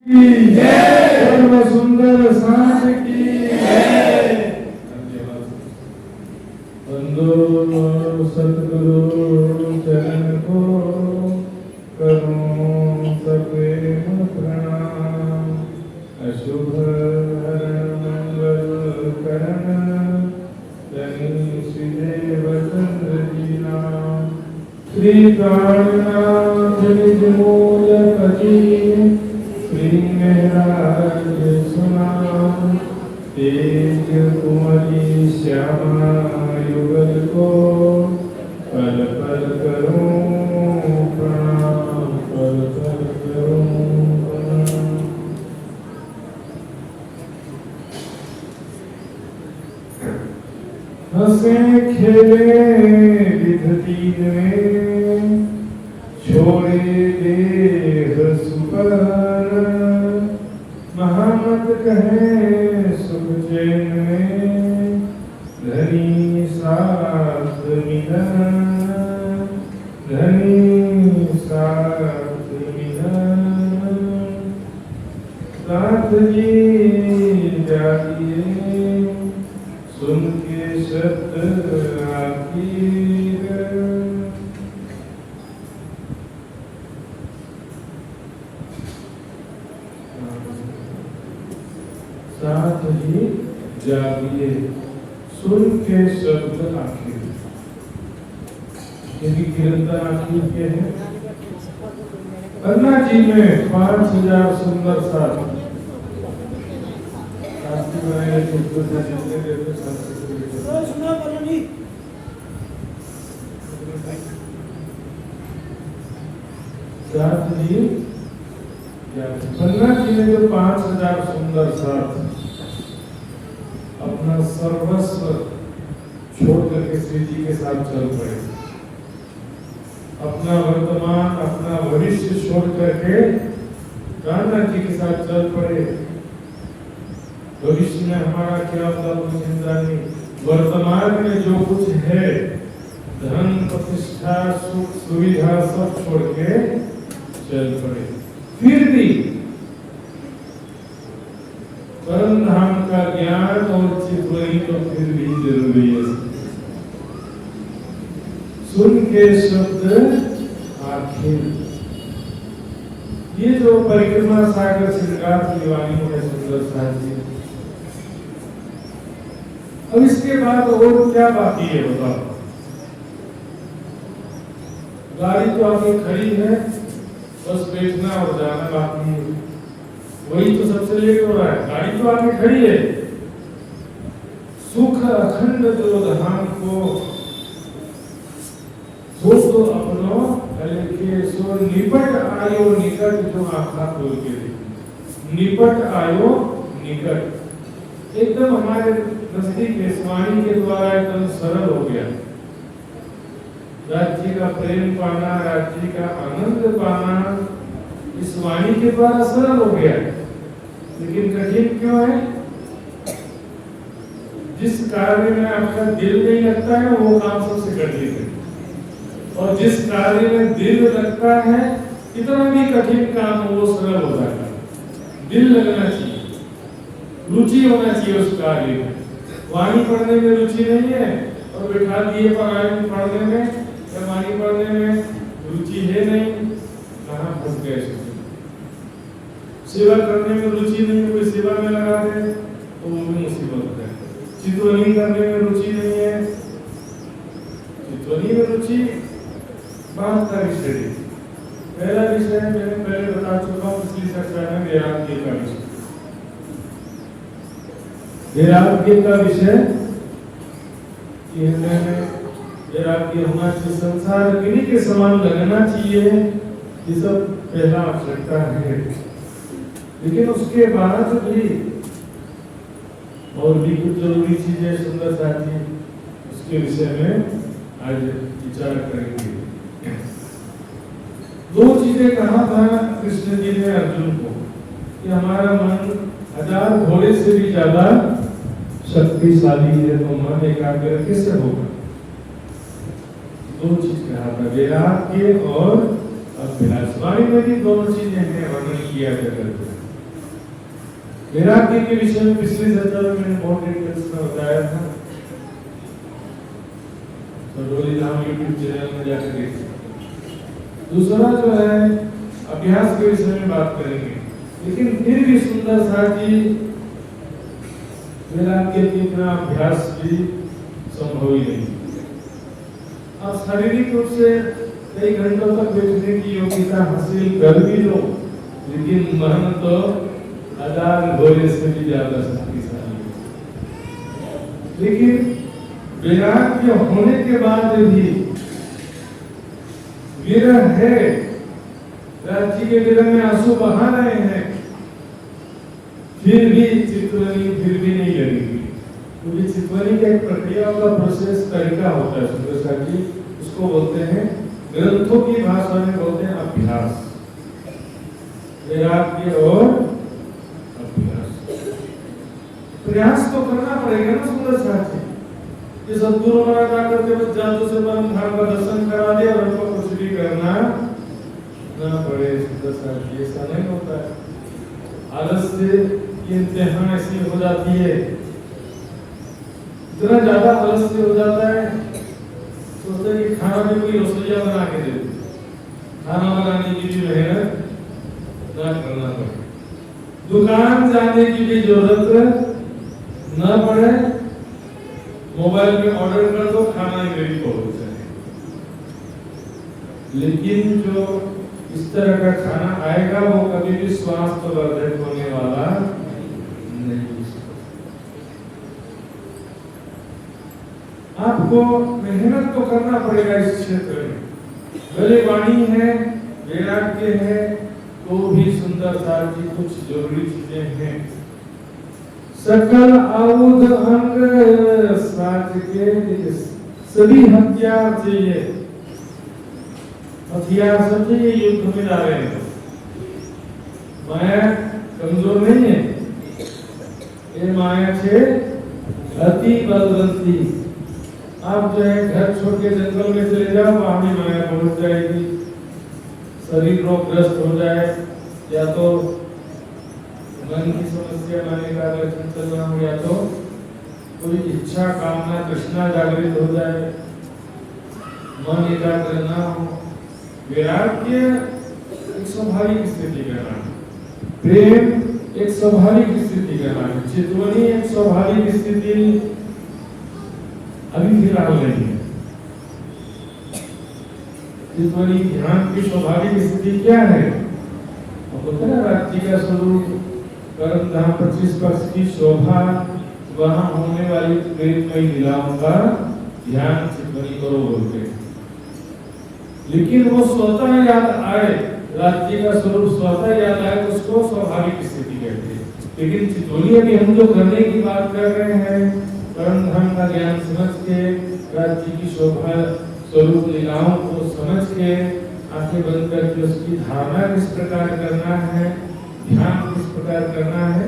सर्व सुंदर सांस की बंदो सतगुरु चरण को करूं सप्रेम प्रणाम। अशुभ हरण मंगल करण धनी श्री देवचंद्र जी नाम। श्री प्राणनाथ निज मूल पति श्री महराज सुनाम। तेज कुमरी श्यामा युगल को पल पल करूं प्रणाम, पल पल करूं प्रणाम। हंसे खेले विधि में छोड़े देह सुपर। महामत कहे सुख चैन में धनी साथ मिलन, धनी साथ मिलन। साथ जी जाइए सुन के शब्द आखिर। साथ ही जागिए सुन के शब्द आखिर। यदि कीर्तन आखिर के हैं अन्ना जी में 5000 सुंदर साथ बनाए जितने देते साथ ही अन्ना जी ने जो 5000 सुंदर साथ अपना सर्वस्व छोड़ करके श्री जी के साथ चल पड़े। अपना वर्तमान अपना भविष्य छोड़ करके कान्हा जी के साथ चल पड़े। भविष्य में हमारा क्या होगा कोई चिंता नहीं, वर्तमान में जो कुछ है धन प्रतिष्ठा सुख सुविधा सब छोड़ के चल पड़े। फिर भी परम धाम का ज्ञान और चितवनी तो फिर भी जरूरी है। सुन के शब्द आखिर। ये जो परिक्रमा सागर श्रृंगार की वाणी है सुंदर साथी। अब इसके बाद और क्या बाकी है बताओ। गाड़ी तो आगे खड़ी है, बस बैठना और जाना बाकी है। वही तो सबसे लेट हो रहा है। गाड़ी तो आगे खड़ी है। सुख अखंड जो धाम को तो अपनो के सो निपट आयो निकट जो आखा खोल के निपट आयो निकट एकदम हमारे नजदीक वाणी के द्वारा एकदम सरल हो गया। राज्य का प्रेम पाना, राज्य का आनंद पाना इस वाणी के द्वारा सरल हो गया। लेकिन कठिन क्यों है? जिस कार्य में आपका दिल नहीं लगता है वो काम सबसे कठिन है, और जिस कार्य में दिल लगता है कितना भी कठिन काम हो वो सरल हो जाता है। दिल लगना चाहिए, रुचि होना चाहिए उस कार्य में। वाणी पढ़ने में रुचि नहीं है और बैठा दिए पढ़ने में या वाणी पढ़ने में रुचि है नहीं, कहाँ फंस गए। सेवा करने में रुचि नहीं है, कोई सेवा में लगा दे तो वो भी मुसीबत है। चितवनी करने में रुचि नहीं है, चितवनी में रुचि बात का विषय है। पहला विषय मैंने पहले बता चुका हूँ पिछली कक्षा में वैराग्य का विषय। वैराग्य का विषय कि हमें वैराग्य होना चाहिए, संसार अग्नि के समान लगना चाहिए, ये सब पहला आवश्यकता है। लेकिन उसके बाद भी और भी कुछ जरूरी चीजें सुंदर साथी उसके विषय में आज विचार करेंगे। दो चीजें कहा था कृष्ण जी ने अर्जुन को कि हमारा मन 1000 घोड़े से भी ज्यादा शक्तिशाली है, तो मन एकाग्र कैसे होगा? दो चीज कहा था, वैराग्य और अभ्यास। वाणी में भी दोनों चीजें हैं वर्णन किया करते। वैराग्य के विषय में पिछली चर्चा में मैंने बहुत डिटेल्स में बताया था, तो डोली धाम यूट्यूब चैनल में जाकर देखिए। दूसरा जो है अभ्यास के विषय में बात करेंगे, लेकिन फिर भी सुंदर सा कि वैराग्य के बिना अभ्यास भी संभव ही नहीं। आप शारीरिक रूप से कई घंटों तक बैठने की योग्यता हासिल कर भी लो, लेकिन मन तो हजार घोड़े से भी ज्यादा शक्तिशाली है। लेकिन वैराग्य होने के बाद भी विरह है, राज्य के विरह में आंसू बहा रहे हैं, फिर भी चितवनी फिर भी नहीं लगेगी, क्योंकि चितवनी का एक प्रक्रिया का प्रोसेस तरीका होता है सुंदर सा जी, उसको बोलते हैं, ग्रंथों की भाषा में बोलते हैं अभ्यास। वैराग्य और अभ्यास, प्रयास तो करना पड़ेगा ना सुंदर साथी। ये सद्गुरु महाराज आकर के बस जादू से परम धाम का दर्शन करा दे और उनको कुछ भी करना ना पड़े सुंदर साथी, ऐसा नहीं होता है। आलस्य की इंतहा ऐसी हो जाती है, इतना ज्यादा आलस्य हो जाता है, सोचते हैं कि खाना भी कोई रसोईया बना के दे, खाना बनाने की भी मेहनत ना करना पड़े, दुकान जाने की भी जरूरत ना पड़े, मोबाइल में ऑर्डर कर दो, खाना ही रेडी पहुंच जाए। लेकिन जो इस तरह का खाना आएगा वो कभी भी स्वास्थ्यवर्धक होने वाला नहीं। आपको मेहनत तो करना पड़ेगा इस क्षेत्र में। गले वाणी है, वैराग्य है, तो भी सुंदर सा की कुछ जरूरी चीजें हैं। सकल आयुध अंग साज के सभी हथियार चाहिए, हथियार सब चाहिए, युद्ध में जा रहे हैं। माया कमजोर नहीं है, ये माया छे अति बलवंती। आप जो है घर छोड़ के जंगल में चले जाओ, वहां भी माया पहुंच जाएगी, शरीर रोगग्रस्त हो जाए, या तो मन की समस्या माने का लक्षण चल रहा हो, या तो कोई इच्छा कामना तृष्णा जागृत हो जाए, मन एकाग्र ना हो। वैराग्य एक स्वाभाविक स्थिति का नाम है, प्रेम एक स्वाभाविक स्थिति का नाम है, चितवनी एक स्वाभाविक स्थिति अभी फिलहाल नहीं है। चितवनी ध्यान की स्वाभाविक स्थिति क्या है? राज्य का स्वरूप कर्म धाम 25 पक्ष की शोभा, वहां होने वाली प्रेममयी लीलाओं का ध्यान चितवनी करो बोलते हैं। लेकिन वो स्वतः याद आए, राज्य का स्वरूप स्वतः याद आए, उसको स्वाभाविक स्थिति कहते हैं। लेकिन चितवनी अभी हम जो करने की बात कर रहे हैं, कर्म धाम का ज्ञान समझ के, राज्य की शोभा स्वरूप लीलाओं को समझ के, आंखें बंद करके उसकी धारणा किस प्रकार करना है, ध्यान किस प्रकार करना है,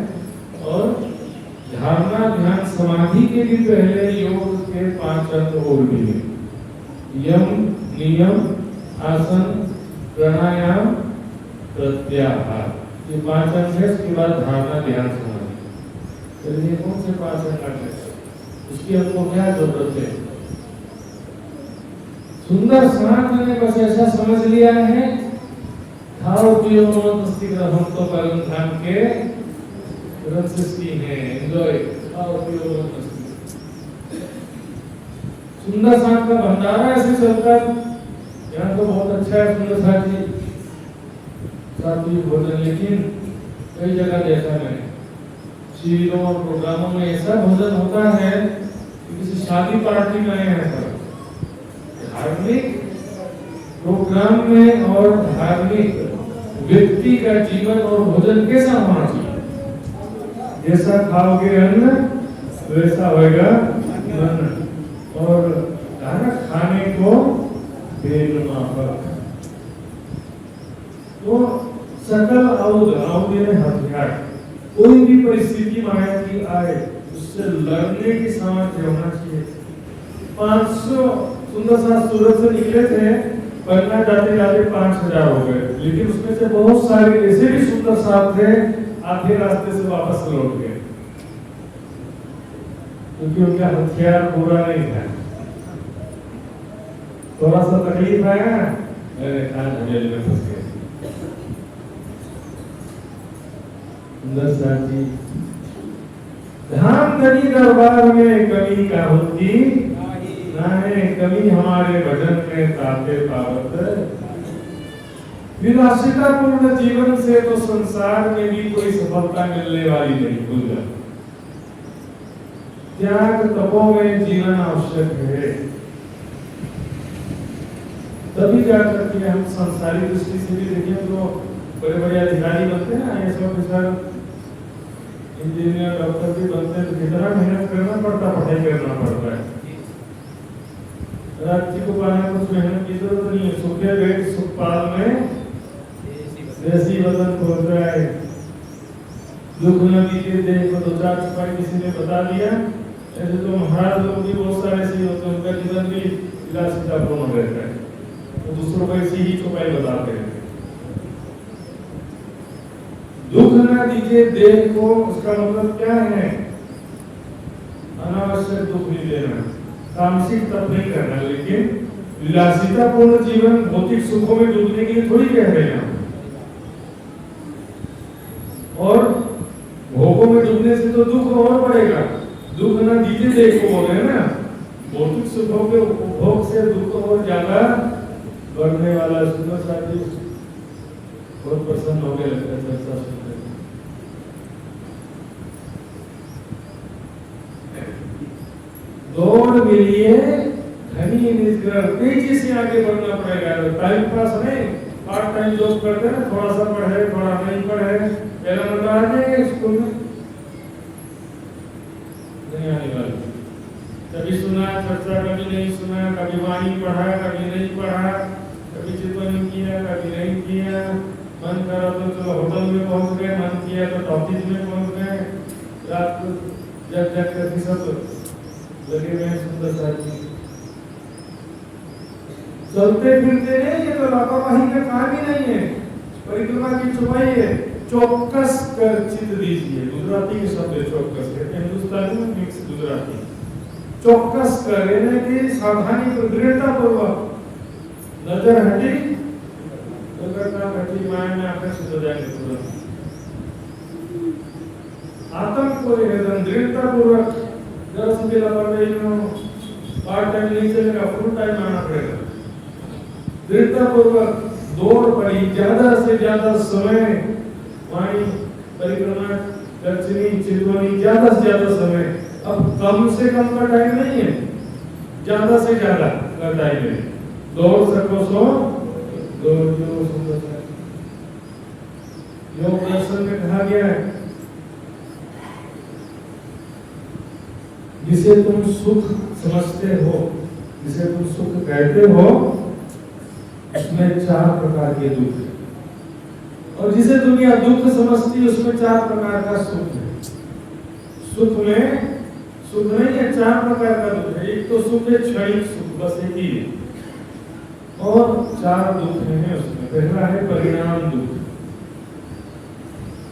और धारणा ध्यान समाधि के भी पहले योग के 5 अंग और भी है। यम, नियम, आसन, प्राणायाम, प्रत्याहार, ये 5 अंग है। इसके बाद धारणा ध्यान समाधि। चलिए कौन से 5 अंग है, उसकी हमको क्या जरूरत है? सुंदर साथ मैंने बस ऐसा समझ लिया है, खाओ पियो मस्ती करो, हम तो परम धाम के रसिस्ती हैं, एंजॉय, खाओ पियो मस्ती। सुंदर साथ का भंडारा ऐसे चलता है, यहाँ तो बहुत अच्छा है सुंदर साथ जी, सात्विक भोजन। लेकिन कई जगह देखा मैंने, शिविरों और प्रोग्रामों में ऐसा भोजन होता है कि किसी शादी पार्टी में आए हैं सर। धार्मिक प्रोग्राम में और धार्मिक व्यक्ति का जीवन और भोजन कैसा होना चाहिए? जैसा खाओगे अन्न वैसा होगा मन, और खाने को बेल माफक। तो सकल आउद, आउद यानी हथियार, कोई भी परिस्थिति माया की आए उससे लड़ने की सामर्थ्य होना चाहिए। 500 सुंदर सा सूरत से निकले थे, पन्ना जाते जाते 5000 हो गए, लेकिन उसमें से बहुत सारे ऐसे भी सुंदर साथ थे आधे रास्ते से वापस लौट गए, क्योंकि उनका हथियार पूरा नहीं था। थोड़ा सा तकलीफ आया, जेल में फंस गए। सुंदर साथ जी, धाम धनी दरबार में कमी का होती नाहे, कमी हमारे भजन में ताते पावत। विलासिता पूर्ण जीवन से तो संसार में भी कोई सफलता मिलने वाली नहीं। भूल जा, त्याग तपो में जीवन आवश्यक है, तभी जाकर के हम संसारी दृष्टि से भी देखें तो बड़े बड़े अधिकारी बनते हैं, IAS ऑफिसर, इंजीनियर, डॉक्टर भी बनते हैं, तो कितना मेहनत करना पड़ता, पढ़ाई करना पड़ता है। राज्य को पाने में कुछ मेहनत की जरूरत नहीं है। सुखे पेट सुखपाल में देसी वतन खोज रहा है। दुख न बीते देह को दो चार सिपाही किसी ने बता दिया। ऐसे तो महाराज लोग भी बहुत सारे ऐसे होते हैं, उनका जीवन भी विलासितापूर्ण रहता है, तो दूसरों को ऐसी ही चौपाई बताते हैं। दुख न दीजिए देह को, उसका मतलब क्या है? अनावश्यक दुख नहीं देना, तामसिक तप नहीं करना, लेकिन विलासितापूर्ण जीवन भौतिक सुखों में डूबने के लिए थोड़ी कह रहे हैं। और भोगों में डूबने से तो दुख और बढ़ेगा। दुख न दीजिए देह को बोल रहे हैं ना, भौतिक सुखों के उपभोग से दुख और ज्यादा बढ़ने वाला। सुंदर साथी बहुत प्रसन्न हो गए लगता है चर्चा सुनकर। दौड़ मिलिए धनी निष्ग्रह, तेजी से आगे बढ़ना पड़ेगा। टाइम पास नहीं, पार्ट टाइम जॉब करते हैं, थोड़ा सा पढ़े थोड़ा नहीं पढ़े, पहला नंबर आ जाएंगे स्कूल में, नहीं आने वाले। कभी सुना चर्चा, कभी नहीं सुना, कभी वाणी पढ़ा, कभी नहीं पढ़ा, कभी चिंतन किया, कभी नहीं किया। मन करा तो चलो होटल में पहुंच गए, मन किया तो टॉकीज में पहुंच गए। रात को जब जब करके सब लगे हुए। सुंदर साथी चलते फिरते नहीं, ये तो लापरवाही का काम ही नहीं है। परिक्रमा की चौपाई है, चौकस कर चित दीजिए। गुजराती के शब्द है चौकस, कहते हैं हिंदुस्तानी में मिक्स गुजराती। चौकस कर यानी कि सावधानी को दृढ़ता पूर्वक, नजर हटी तो करना घटी माया में आकर से हो जाएंगे तुरंत। आतंक को निवेदन दृढ़ता पूर्वक, जरा सी भी लापरवाही में हो, पार्ट टाइम नहीं चलेगा, फुल टाइम आना पड़ेगा। दृढ़ता पूर्वक दौड़ पड़ी, ज्यादा से ज्यादा समय वाणी परिक्रमा दर्शनी चिंतनी, ज्यादा से ज्यादा समय। अब कम से कम का टाइम नहीं है, ज्यादा से ज्यादा का टाइम है। दौड़ सको सो दौड़ जो। सुंदर है योग दर्शन में कहा गया है, जिसे तुम सुख समझते हो, जिसे तुम सुख कहते हो, उसमें 4 प्रकार के दुख है। और जिसे दुनिया दुख समझती है, उसमें 4 प्रकार का सुख है। सुख में सुख नहीं है, 4 प्रकार का दुख है। एक तो सुख है क्षणिक सुख, बस एक ही है, और 4 दुख हैं उसमें। पहला है परिणाम दुख।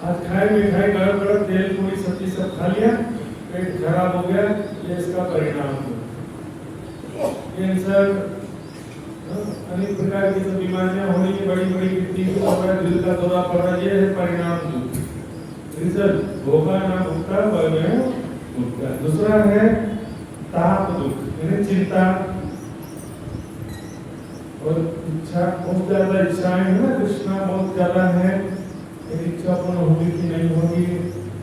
आज खाए मिठाई, गरम गरम तेल पूरी सब्जी सब खा लिया, पेट खराब हो गया, ये इसका परिणाम दुख। कैंसर, अनेक प्रकार की जो बीमारियां हो रही है, बड़ी बड़ी किडनी को हो रहा है, दिल का दौरा पड़ रहा है, ये है परिणाम दुख। रिजल्ट भोगा ना भुगता पर में भुगता। दूसरा है ताप दुख, यानी चिंता और इच्छा, बहुत ज्यादा इच्छाएं है ना, कृष्णा बहुत ज्यादा है, एक इच्छा पूर्ण होगी कि नहीं होगी,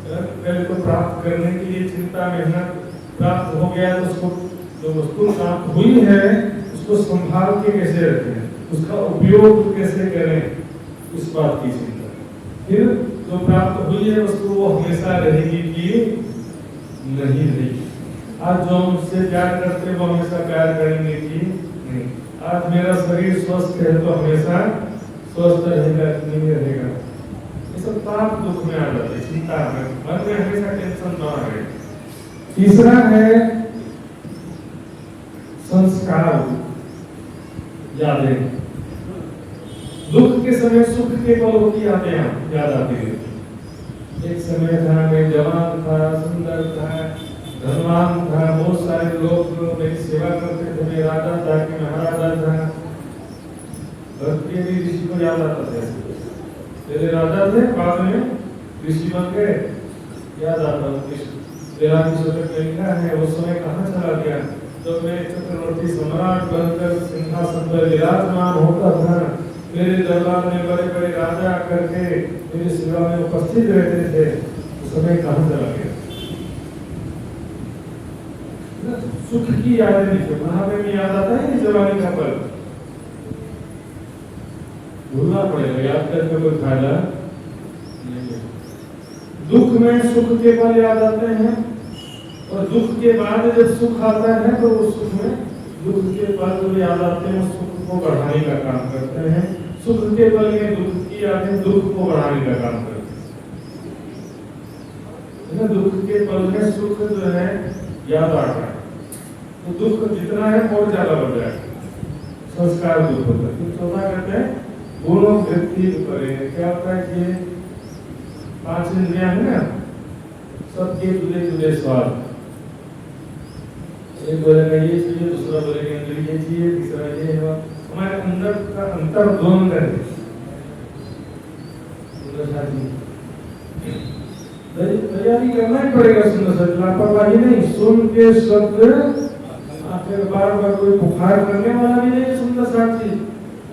पहले तो प्राप्त करने के लिए चिंता, मेहनत, प्राप्त हो गया तो उसको जो वस्तु प्राप्त हुई है उसको संभाल के कैसे रखें, उसका उपयोग कैसे करें, इस बात की चिंता। फिर जो प्राप्त हुई है वस्तु वो हमेशा रहेगी कि नहीं रहेगी। आज जो हमसे प्यार करते हैं वो हमेशा प्यार करेंगे कि नहीं। आज मेरा शरीर स्वस्थ है तो हमेशा स्वस्थ रहेगा कि नहीं रहेगा। ये सब ताप दुख में आ जाते, चिंता में, मन में हमेशा टेंशन ना रहे। तीसरा है संस्कार, यादें। दुख के समय सुख के पलों की यादें याद आती है। एक समय था, मैं जवान था, सुंदर था, धनवान था, बहुत सारे लोग मेरी सेवा करते थे, मैं राजा था कि महाराजा था। भक्ति ऋषि को याद आता था, पहले राजा थे, बाद में ऋषि बन गए, याद आता है। मेरा लिखा है उस समय कहाँ चला गया जब मैं चक्रवर्ती सम्राट बनकर सिंहासन पर विराजमान होता था। मेरे दरबार में बड़े बड़े राजा करके मेरी सेवा में उपस्थित रहते थे, उस समय कहाँ चला गया। सुख की यादें लिखे, बुढ़ापे में याद आता है कि जवानी का पल भूलना पड़ेगा, याद करके कोई फायदा नहीं है। दुख में सुख के पल याद आते हैं, और दुख के बाद जब सुख आता है तो उस सुख में दुख के पल जो याद आते हैं सुख को बढ़ाने का काम करते हैं। सुख के पल में दुख की यादें दुख को बढ़ाने का काम करते हैं। दुख के पल में सुख जो है याद आता है तो दुख जितना है और ज्यादा बढ़ जाएगा। संस्कार दुख होता है। तो चौथा कहते हैं दोनों व्यक्ति पर क्या होता है कि 5 इंद्रियां है ना, सबके जुदे जुदे स्वाद। एक बोलेगा ये चाहिए, दूसरा बोलेगा ये चाहिए, तीसरा ये है। हमारे अंदर का अंतर द्वंद्व है। तैयारी करना ही पड़ेगा सुंदर सा, लापरवाही नहीं। सुन के शब्द फिर बार बार कोई बुखार करने वाला भी नहीं सुंदर साथी,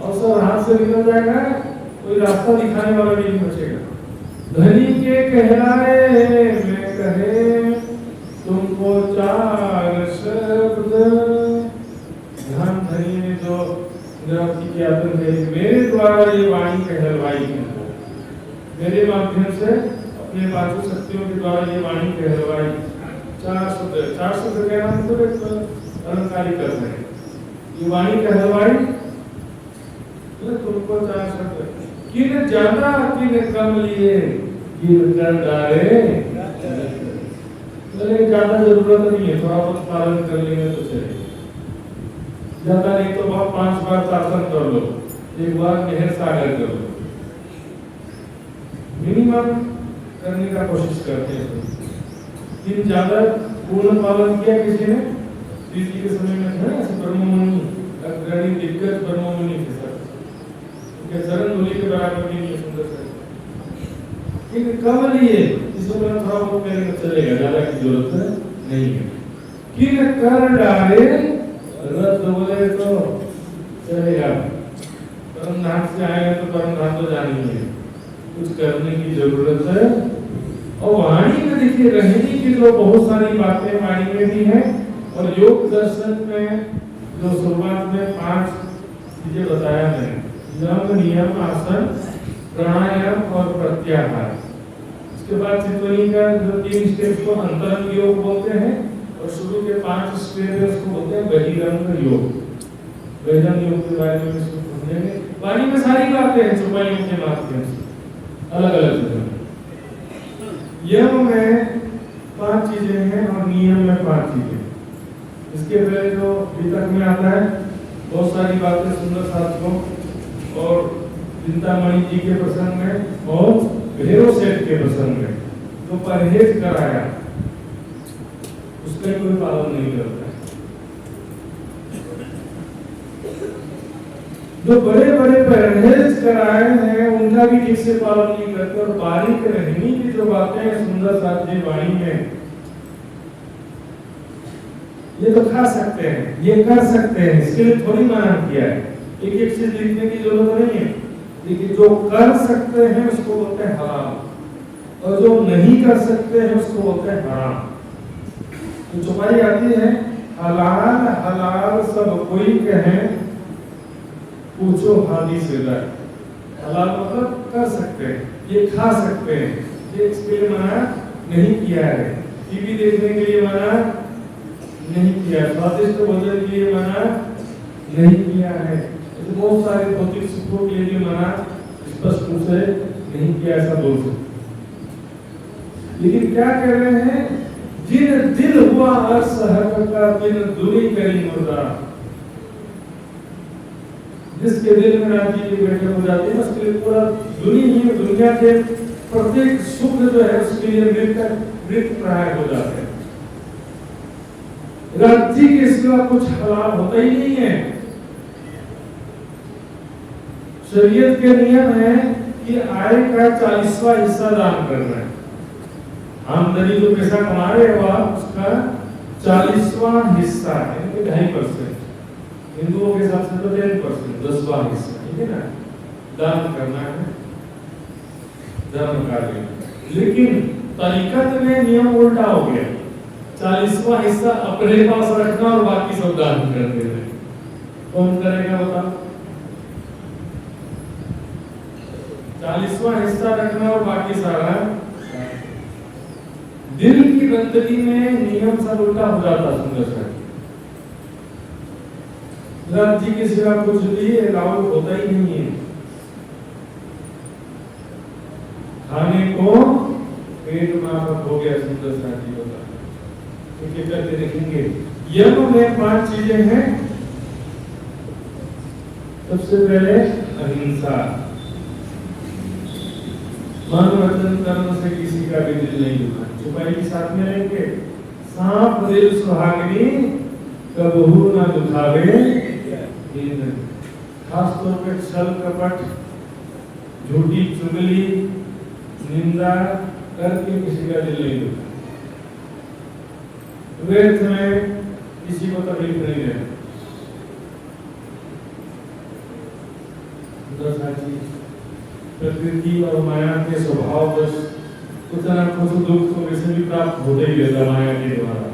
और सब हाथ से निकल जाएगा, कोई रास्ता दिखाने वाला भी नहीं बचेगा। धनी के कहलाए में कहे तुमको 4 शब्द। ध्यान धनी ने जो की आदत है, मेरे द्वारा ये वाणी कहलवाई, मेरे माध्यम से अपने 5 शक्तियों के द्वारा ये वाणी कहलवाई। 4 शब्द कहना मतलब एक अलंकारी करते हैं। ये वाणी कहलवाई तुमको 4 शब्द, किन ज्यादा किन कम लिए, किन कर डाले। ज्यादा जरूरत नहीं है, थोड़ा बहुत पालन कर लेंगे तो चलेगा। ज्यादा नहीं तो आप 5 बार शासन कर लो, एक बार मेहर सागर कर लो, मिनिमम करने का कोशिश करते हैं। किन ज्यादा पूर्ण पालन किया किसी ने, ऋषि के समय में था ऐसे ब्रह्ममुनि, अग्रणी दिग्गज ब्रह्ममुनि के साथ उनके चरण धूलि के बराबर भी नहीं सुंदर से। लेकिन कम लिए इसको थोड़ा बहुत करेंगे चलेगा, ज्यादा की जरूरत नहीं है। किन कर डाले रद्द बोले तो चलेगा, परम धाम से आए तो परम धाम तो जानी है, कुछ करने की जरूरत है। और वाणी में देखिए रहने की जो बहुत सारी बातें वाणी में भी है। और योग दर्शन में जो शुरुआत में 5 चीजें बताया मैंने, यम नियम आसन प्राणायाम और प्रत्याहार। उसके बाद चितवनी का जो 3 स्टेप को अंतरंग योग बोलते हैं, और शुरू के 5 स्टेप है उसको बोलते हैं बहिरंग योग। बहिरंग योग के बारे में समझेंगे। वाणी में सारी बातें हैं चौपाइयों के माध्यम से, अलग अलग चीजें। यम में 5 चीजें हैं और नियम में 5 चीजें। इसके पहले जो वितक में आता है बहुत सारी बातें सुंदर साथियों, और चिंतामणि जी के प्रसंग में और भैरव सेठ के प्रसंग में जो परहेज कराया उसका कोई पालन नहीं करता है। जो बड़े बड़े परहेज कराए हैं उनका भी ठीक से पालन नहीं करते। और बारीक रहनी की जो बातें हैं सुंदर साथी वाणी में, ये तो खा सकते हैं, ये कर सकते हैं, इसके लिए थोड़ी मना किया है। एक एक चीज लिखने की जरूरत नहीं है, लेकिन जो कर सकते हैं उसको बोलते हैं हलाल, और जो नहीं कर सकते हैं उसको बोलते हैं हराम। तो चौपाई आती है हलाल हलाल सब कोई कहे, पूछो हादी से दर। हलाल मतलब कर सकते हैं, ये खा सकते हैं, ये इसके लिए मना नहीं किया है। टीवी देखने के लिए मना नहीं किया, स्वादिष्ट भोजन के लिए मना नहीं किया है, तो बहुत सारे भौतिक सुखों के लिए मना स्पष्ट रूप से नहीं किया, ऐसा बोल सकते। लेकिन क्या कह रहे हैं, जिन दिल हुआ असहक का बिन दूरी करी मुर्दा। जिसके दिल में राजी की बैठक हो जाती है उसके लिए पूरा दुनिया के प्रत्येक सुख जो है उसके लिए मृत प्राय हो जाते हैं। राज्य के सिवा कुछ हलाल होता ही नहीं है। शरीयत के नियम है कि आय का 40वां हिस्सा दान करना है। आमदनी जो पैसा कमा रहे हो आप, उसका 40वां हिस्सा है, 2.5%। हिंदुओं के हिसाब से तो 10%, 10वां हिस्सा, ठीक है ना, दान करना है धर्म कार्य। लेकिन तरीकत में नियम उल्टा हो गया, 40वां हिस्सा अपने पास रखना और बाकी सब दान कर देना। कौन करेगा बताओ? 40वां हिस्सा रखना और बाकी सारा। दिल की बंदगी में नियम सब उल्टा हो जाता। सुंदर सा राज्य के सिवा कुछ भी अलाउ होता ही नहीं है। खाने को पेट माफक हो गया। सुंदर सा जी होता है, करके देखेंगे। यम में 5 चीजें हैं। सबसे पहले अहिंसा, मन वचन कर्म से किसी का भी दिल नहीं दुखा। छुपाई के साथ में रहेंगे। सांप दिल सुहागनी कबहू ना दुखावे। खास तौर पे छल कपट, झूठी चुगली, निंदा करके किसी का दिल नहीं दुखा। व्यर्थ में किसी को तकलीफ नहीं है। प्रकृति और माया के स्वभाव बस कुछ ना कुछ दुख तो वैसे भी प्राप्त होते ही रहता माया के द्वारा।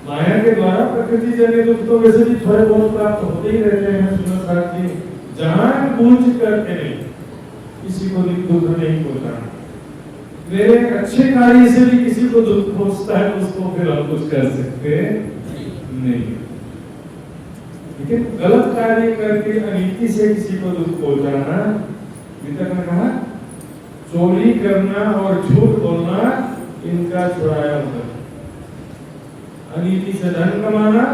माया के द्वारा प्रकृति जन्य दुख तो वैसे भी थोड़े बहुत प्राप्त होते ही रहते हैं। सुनसार जी जानबूझ करके नहीं, किसी को दुख नहीं पहुंचाना। मेरे अच्छे कार्य से भी किसी को दुख पहुंचता है, उसको फिर हम कुछ कर सकते नहीं। लेकिन गलत कार्य करके अनीति से किसी को दुख पहुंचाना, गीता ने कहा चोरी करना और झूठ बोलना इनका छुड़ाया होता है। अनीति से धन कमाना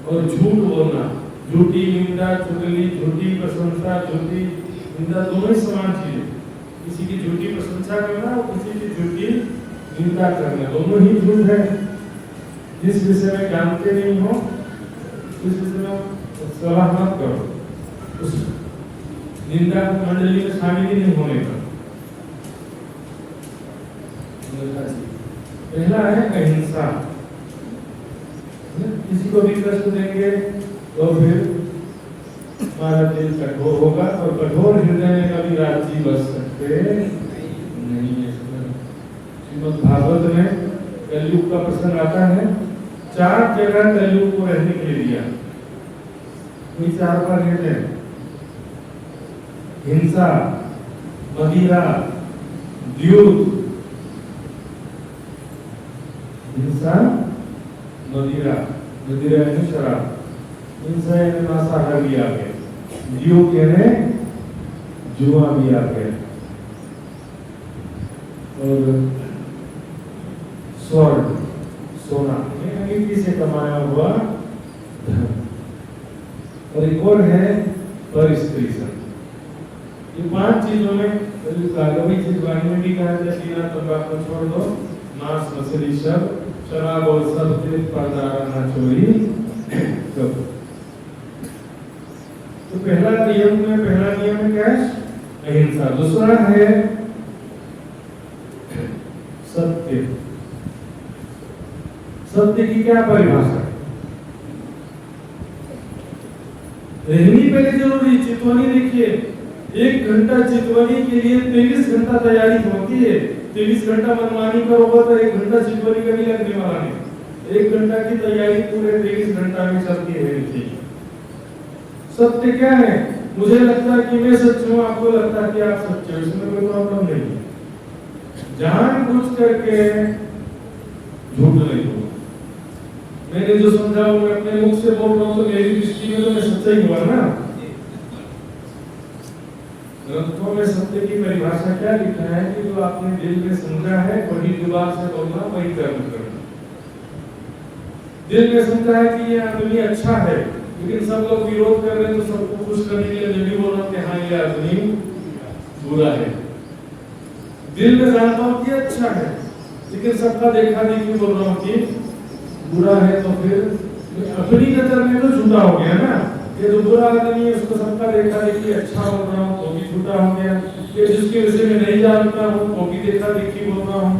और झूठ बोलना, झूठी निंदा चुगली, झूठी प्रशंसा, झूठी निंदा दोनों ही समान चीजें। किसी की झूठी प्रशंसा करना और किसी की झूठी निंदा करना, दोनों ही झूठ है। जिस विषय में जानते नहीं हो उस विषय में सलाह मत करो। उस निंदा मंडली में शामिल ही नहीं होने का। पहला है अहिंसा। किसी को भी कष्ट देंगे तो फिर हमारा दिल कठोर होगा, और कठोर हृदय में कभी राज्य बच सकते नहीं है। श्रीमद् भागवत में कलयुग का प्रसंग आता है। 4 जगह कलयुग को रहने के लिए दिया। ये 4 पर रहते हैं। हिंसा, मदिरा, द्यूत, हिंसा, मदिरा, मदिरा यानी शराब, हिंसा यानी मांसाहार भी आ गया, द्यूत यानी जुआ भी आ गया, और स्वर्ण सोना अनिति से कमाया हुआ धन, और एक और है परिस्त्री सन। ये 5 चीजों में कभी चीज वाणी में भी कहा जाता है कि ना तंबाकू छोड़ दो, मांस मछली सब, शराब और सब तेज पदार्थ ना चोरी करो। तो पहला नियम है क्या है? अहिंसा। दूसरा है सत्य। सत्य की क्या परिभाषा है? रहनी पहले जरूरी। चितवनी देखिए, 1 घंटा चितवनी के लिए 23 घंटा तैयारी होती है। 23 घंटा मनमानी करोगे तो 1 घंटा चितवनी का भी लगने वाला नहीं। 1 घंटा की तैयारी पूरे 23 घंटा में चलती है। सत्य क्या है? मुझे लगता है कि मैं सच हूं, आपको लगता है कि आप सच्चे हो, इसमें कोई प्रॉब्लम नहीं है। जानबूझ करके झूठ नहीं बोलना। मैंने जो समझा वो मैं अपने मुख से बोल रहा हूं, तो मेरी दृष्टि में तो मैं सच्चा ही हुआ ना। ग्रंथों में सत्य की परिभाषा क्या लिखा है कि जो आपने दिल में समझा है वही जुबान से बोलना, वही कर्म करना। दिल में समझा है कि ये आदमी अच्छा है, लेकिन सब लोग विरोध कर रहे हैं, तो सबको खुश करने के लिए मैं भी बोल रहा हूं कि हाँ ये आदमी बुरा है। दिल में जानता हूँ कि अच्छा है, लेकिन सबका देखा देखी बोल रहा हूँ कि बुरा है, तो फिर अपनी नजर में तो झूठा हो गया ना। ये जो बुरा आदमी है उसको सबका देखा देखी अच्छा बोल रहा हूँ, तो भी झूठा हो गया। ये जिसके विषय में नहीं जानता हूँ वो भी देखा देखी बोल रहा हूँ,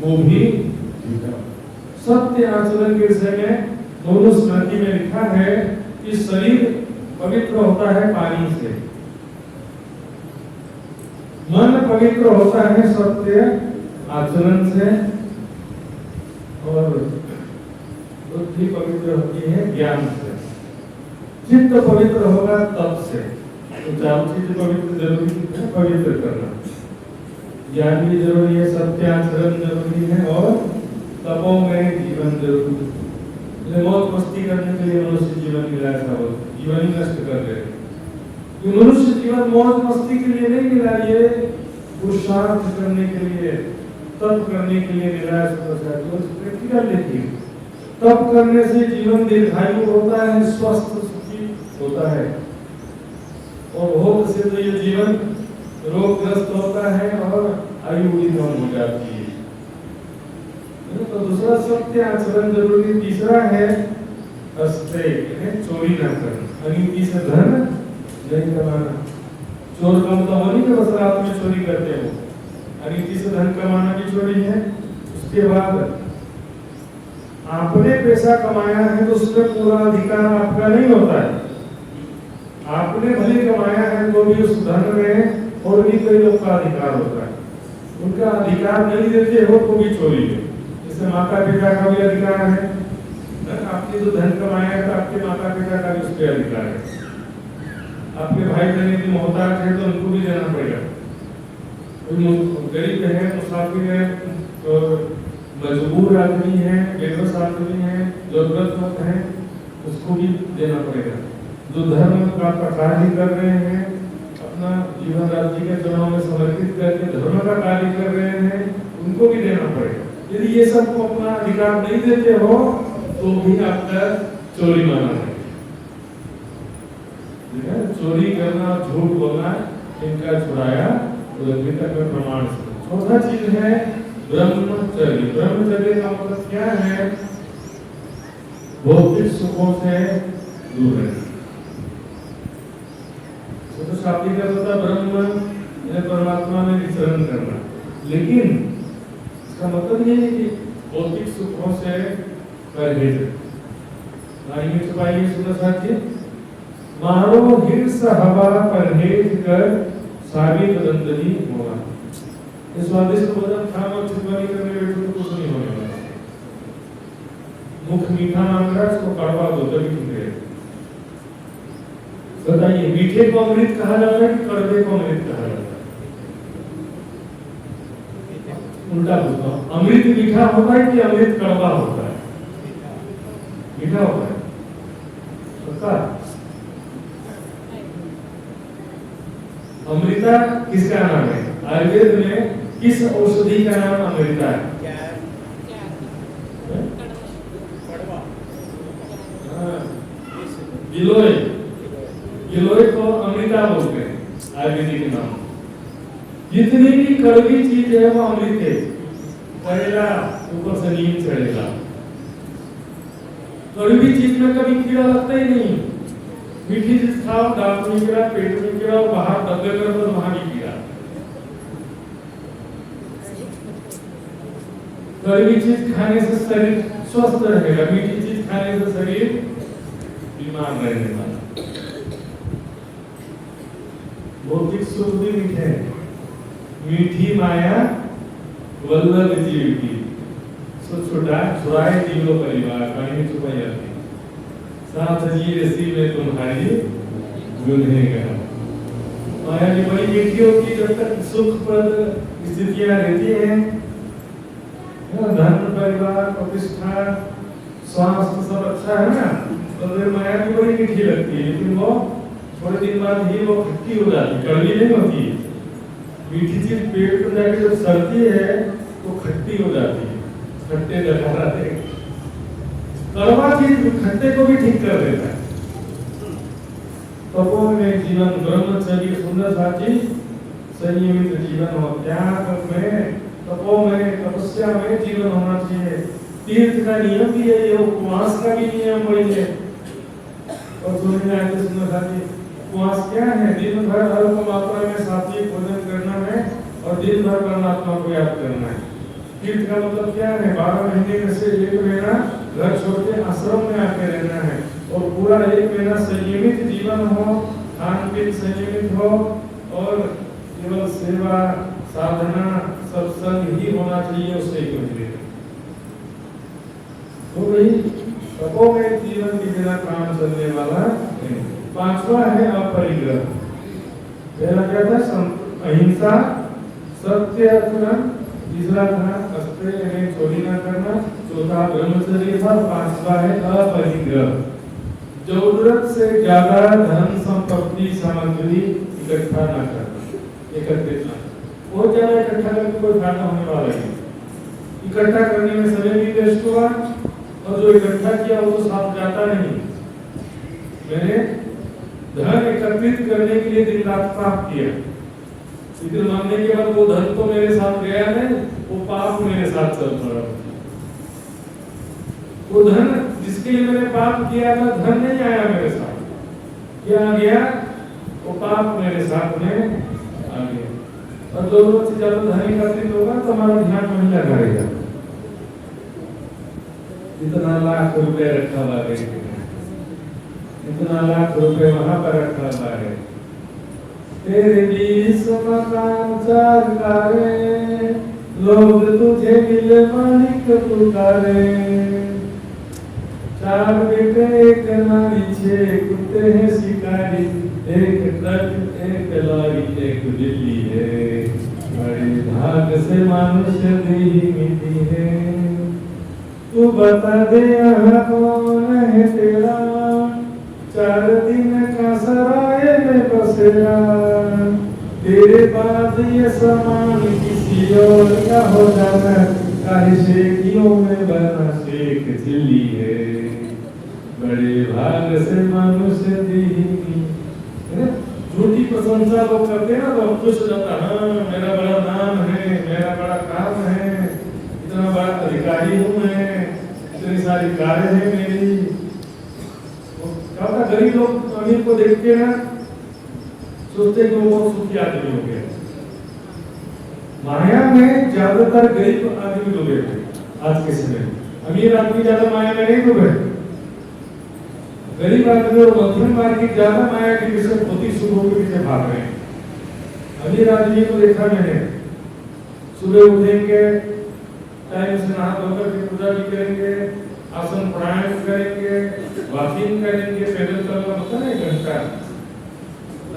वो भी झूठा। सत्य आचरण के विषय में दोनों स्मृति में लिखा है कि शरीर पवित्र होता है पानी से, मन पवित्र होता है सत्य आचरण से, और बुद्धि पवित्र होती है ज्ञान से, चित्त पवित्र होगा तप से। तो चारों चीज पवित्र जरूरी है, पवित्र करना, ज्ञान भी जरूरी है, सत्य आचरण जरूरी है, और तपों में जीवन जरूरी है। मौज मस्ती करने के लिए मनुष्य जीवन मिला था, जीवन ही नष्ट कर रहे हैं। ये मनुष्य जीवन मौज मस्ती के लिए नहीं मिला, ये पुरुषार्थ करने के लिए, तप करने के लिए मिला है। प्रैक्टिकल देखिए, तप करने से जीवन दीर्घायु होता है, स्वस्थ सुखी होता है, और भोग से तो ये जीवन रोगग्रस्त होता है और आयु भी कम हो जाती है। तो दूसरा सत्य आचरण जरूरी। तीसरा है चोरी न करना, अनिति से धन नहीं कमाना। चोर कम तो नहीं कि बस रात में चोरी करते हो, अनिति से धन कमाना भी चोरी है। उसके बाद आपने पैसा कमाया है तो उसमें पूरा अधिकार आपका नहीं होता है। आपने भले कमाया है तो भी उस धन में और भी कई लोग का अधिकार होता है, उनका अधिकार नहीं देते हो तो भी चोरी है। जैसे माता पिता का भी अधिकार है, आपने जो धन कमाया है तो आपके माता पिता का भी उस पर अधिकार है। आपके भाई बहन की मोहताज है तो उनको भी देना पड़ेगा। गरीब है, मुसाफिर है, और मजबूर आदमी है, बेबस आदमी है, जरूरतमंद है, उसको भी देना पड़ेगा। जो धर्म का कार्य कर रहे हैं, अपना जीवन राज्य के चुनाव में समर्पित करके धर्म का कार्य कर रहे हैं, उनको भी देना पड़ेगा। यदि ये सबको अपना अधिकार नहीं देते हो तो भी आपका चोरी माना है। चोरी करना, झूठ बोलना, इनका छुड़ाया तक में प्रमाण से। चौथा चीज है ब्रह्मचर्य। ब्रह्मचर्य का मतलब क्या है? भौतिक सुखों से दूर रहना। तो शाब्दिक अर्थ होता ब्रह्म परमात्मा में विचरण करना, लेकिन इसका मतलब ये है कि भौतिक सुखों से परहेज। लाइन में छुपाइए सुंदर साथी, मारो हिर्स हवा परहेज कर सारी बदंदनी होगा। इस स्वादिष्ट भोजन खाना और चितवानी करने बैठो तो कुछ नहीं होने वाला। मुख मीठा मांग रहा है, उसको कड़वा दो तभी ठीक है। बताइए, मीठे को अमृत कहा जाता है कि कड़वे को अमृत कहा जाता है? उल्टा पूछता हूं, अमृत मीठा होता है कि अमृत कड़वा होता है? मीठा होता है। पता अमृता किसका नाम है? आयुर्वेद में किस औषधि का नाम अमृता है? गिलोय। गिलोय को अमृता बोलते हैं आयुर्वेदिक नाम। जितनी भी कड़वी चीज है वो अमृत है। पहला ऊपर से नींद चढ़ेगा। कड़वी चीज में कभी कीड़ा लगता ही नहीं। मीठी चीज खाओ, दांत में कीड़ा, पेट में कीड़ा, बाहर दबे करो तो वहां भी कीड़ा। कड़वी चीज खाने से शरीर स्वस्थ रहेगा, मीठी चीज खाने से शरीर बीमार रहने वाला। भौतिक सुख भी मीठे, मीठी माया वल्लभ जीव की, सो छुड़ाए जीवो परिवार, कहीं छुपाई जाती। साथ जी रसी में तुम्हारी गुनहगार। माया की बड़ी मीठी होती, जब तक सुखप्रद स्थितियां रहती हैं, धन परिवार प्रतिष्ठा स्वास्थ्य सब अच्छा है ना, तो फिर माया की बड़ी मीठी लगती है। लेकिन वो थोड़े दिन बाद ही वो खट्टी हो जाती, कड़वी नहीं होती। मीठी चीज पेट में जाके जब सड़ती है तो खट्टी हो जाती है, खट्टे डकाराते। कड़वा चीज खट्टे को भी ठीक कर देता है। तपों में जीवन ब्रह्मचर्य सुंदर साथी संयमित जीवन हो, त्याग में, तपो में, तपस्या में जीवन होना चाहिए। तीर्थ का नियम भी है, ये उपवास का भी नियम वही है। और सुनने आए तो सुनो साथी, उपवास क्या है? दिन भर अल्प मात्रा में सात्विक भोजन करना है और दिन भर परमात्मा को याद करना है। तीर्थ का मतलब क्या है? 12 महीने में से 1 महीना घर छोड़ के आश्रम में आके रहना है और पूरा 1 महीना संयमित जीवन हो, खान पीन संयमित हो और केवल सेवा, साधना, सत्संग ही होना चाहिए, उससे ही कुछ तो भाई तपो में जीवन के बिना काम चलने वाला नहीं। 5वां है अपरिग्रह। पहला क्या था? अहिंसा, सत्य, अथर्व। तीसरा था अस्त्रेय यानी चोरी न करना। चौथा ब्रह्मचर्य था। 5वां है अपरिग्रह। जरूरत से ज्यादा धन संपत्ति सामग्री इकट्ठा न करना, एकत्रित न। बहुत ज्यादा इकट्ठा करके कोई फायदा होने वाला नहीं। इकट्ठा करने में समय भी वेस्ट हुआ और जो इकट्ठा किया वो तो साथ जाता नहीं। मैंने धन एकत्रित करने के लिए दिन रात पाप किया, लेकिन मानने के बाद वो धन तो मेरे साथ गया नहीं, वो पाप मेरे साथ चल पड़ा। वो धन जिसके लिए मैंने पाप किया था, धन नहीं आया मेरे साथ, क्या आ गया? वो पाप मेरे साथ में आ गया। और जरूरत से ज्यादा धन एकत्रित होगा तो हमारा ध्यान वहीं लगा रहेगा। इतना लाख रुपए रखा हुआ है, इतना लाख रुपए वहां पर रखा हुआ है। तेरे 20 मकान 4 कारें, लोग तुझे मिले मालिक पुकारे। 4 बेटे 1 नारी 6 कुत्ते हैं शिकारी, 1 ट्रक 1 लॉरी 1 दिल्ली है। बड़े भाग से मनुष्य दी मिली है। तू बता दे यहाँ कौन है तेरा, 4 दिन का सराय में बसेरा। तेरे बाद ये समान किसी और का हो जाना, काहे शेखियों में बना शेख चिल्ली है। बड़े भाग से मनुष्य दी। झूठी प्रशंसा लोग करते हैं ना, तो खुश हो जाता, हाँ मेरा बड़ा नाम है, मेरा बड़ा काम है, इतना बड़ा अधिकारी हूँ मैं, इतनी सारी कारें हैं मेरी। क्या गरीब लोग अमीर को देख के ना सोचते कि वो बहुत सुखी आदमी हो गया। माया में ज्यादातर गरीब आदमी डूबे थे आज के समय। अमीर आदमी ज्यादा माया में नहीं डूबे, गरीब आदमी और मध्यम वर्ग ज्यादा माया के पीछे, भौतिक सुखों के पीछे भाग रहे हैं। अमीर आदमी को देखा मैंने, सुबह उठेंगे, टाइम से नहा धोकर के पूजा भी करेंगे, आसन प्राणायाम करेंगे, वॉकिंग करेंगे, पैदल चलना होता है 1 घंटा,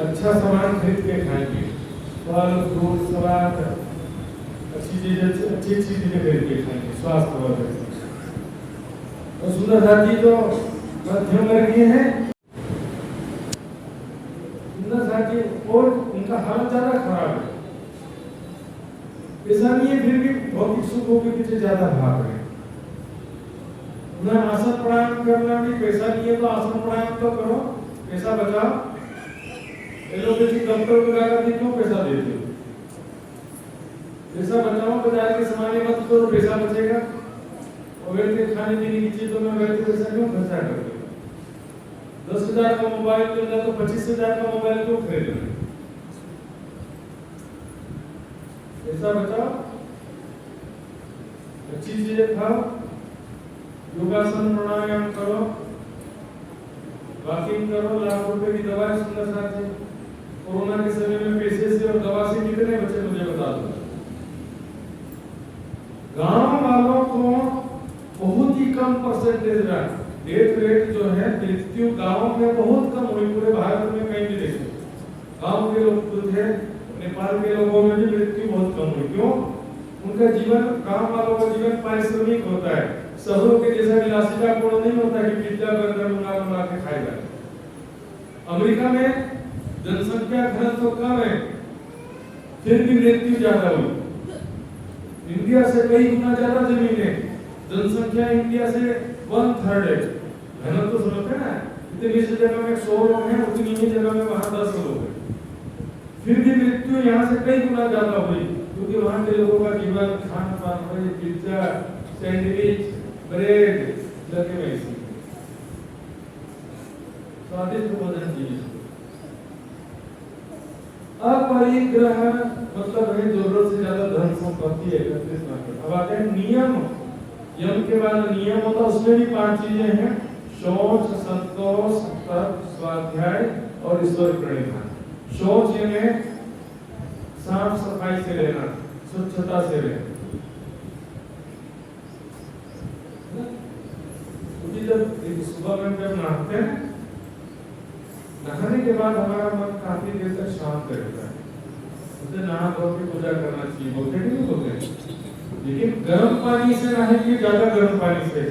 अच्छा सामान खरीद के खाएंगे, फल फ्रूट सलाद, अच्छी चीजें खरीद के खाएंगे, स्वास्थ्य वर्धक। और सुंदर साथी जो मध्यम वर्गीय है, सुंदर साथी और उनका हालत ज्यादा खराब है। ऐसा नहीं है, फिर भी भौतिक सुखों के पीछे ज्यादा भाग रहे हैं। उन्हें आसन प्राणायाम करना भी, पैसा नहीं है तो आसन प्राणायाम तो करो, पैसा बचाओ। एलोपैथी डॉक्टर को जाकर क्यों पैसा देते हो? पैसा बचाओ, बाजार के सामान मत करो, पैसा बचेगा। और वैसे खाने पीने की चीजों में वैसे पैसा क्यों खर्चा करते हो? 10,000 का मोबाइल मिल जाए तो 25,000 का मोबाइल क्यों खरीद रहे? पैसा बचाओ, अच्छी चीजें खाओ, योगासन प्राणायाम करो, वॉकिंग करो। लाख रुपए की दवा है सुंदर साथी। कोरोना के समय में पैसे से और दवा से कितने बचे मुझे बता दो। गांव वालों को बहुत ही कम परसेंटेज रहा, डेथ रेट जो है मृत्यु गांव में बहुत कम हुई, पूरे भारत में कहीं भी देखो। गांव के लोग जो थे, नेपाल के लोगों में भी मृत्यु बहुत कम हुई। क्यों? उनका जीवन, गांव वालों का जीवन पारिश्रमिक होता है, शहरों के जैसा विलासितापूर्ण नहीं होता कि पिज्जा बर्गर मंगा के खाएगा। अमेरिका में जनसंख्या घनत्व तो कम है, फिर भी मृत्यु ज्यादा हुई। इंडिया से कई गुना ज्यादा जमीन है, जनसंख्या इंडिया से 1/3 है। घनत्व तो समझते हैं ना, इतनी जगह में 100 लोग हैं, उतनी ही जगह में वहां 10 लोग हैं, फिर भी मृत्यु यहाँ से कई गुना ज्यादा हुई, क्योंकि वहाँ के लोगों का जीवन खान पान वही पिज्जा, सैंडविच, ब्रेड लगे हुए, स्वादिष्ट भोजन चाहिए। अपरिग्रह मतलब है जरूरत से ज्यादा धन संपत्ति एकत्रित न करना। अब आते हैं नियम। यम के बाद नियम होता है, उसमें भी 5 चीजें हैं: शौच, संतोष, तप, स्वाध्याय और ईश्वर प्रणिधान। शौच यानी साफ सफाई से रहना, स्वच्छता से रहना। क्योंकि जब सुबह में जब नहाते हैं, नहाने के बाद हमारा मन काफी देर तक शांत रहता है, उसे नहा धो के पूजा करना चाहिए, बोलते नहीं बोलते। लेकिन गर्म पानी से नहाएंगे, ज्यादा गर्म पानी से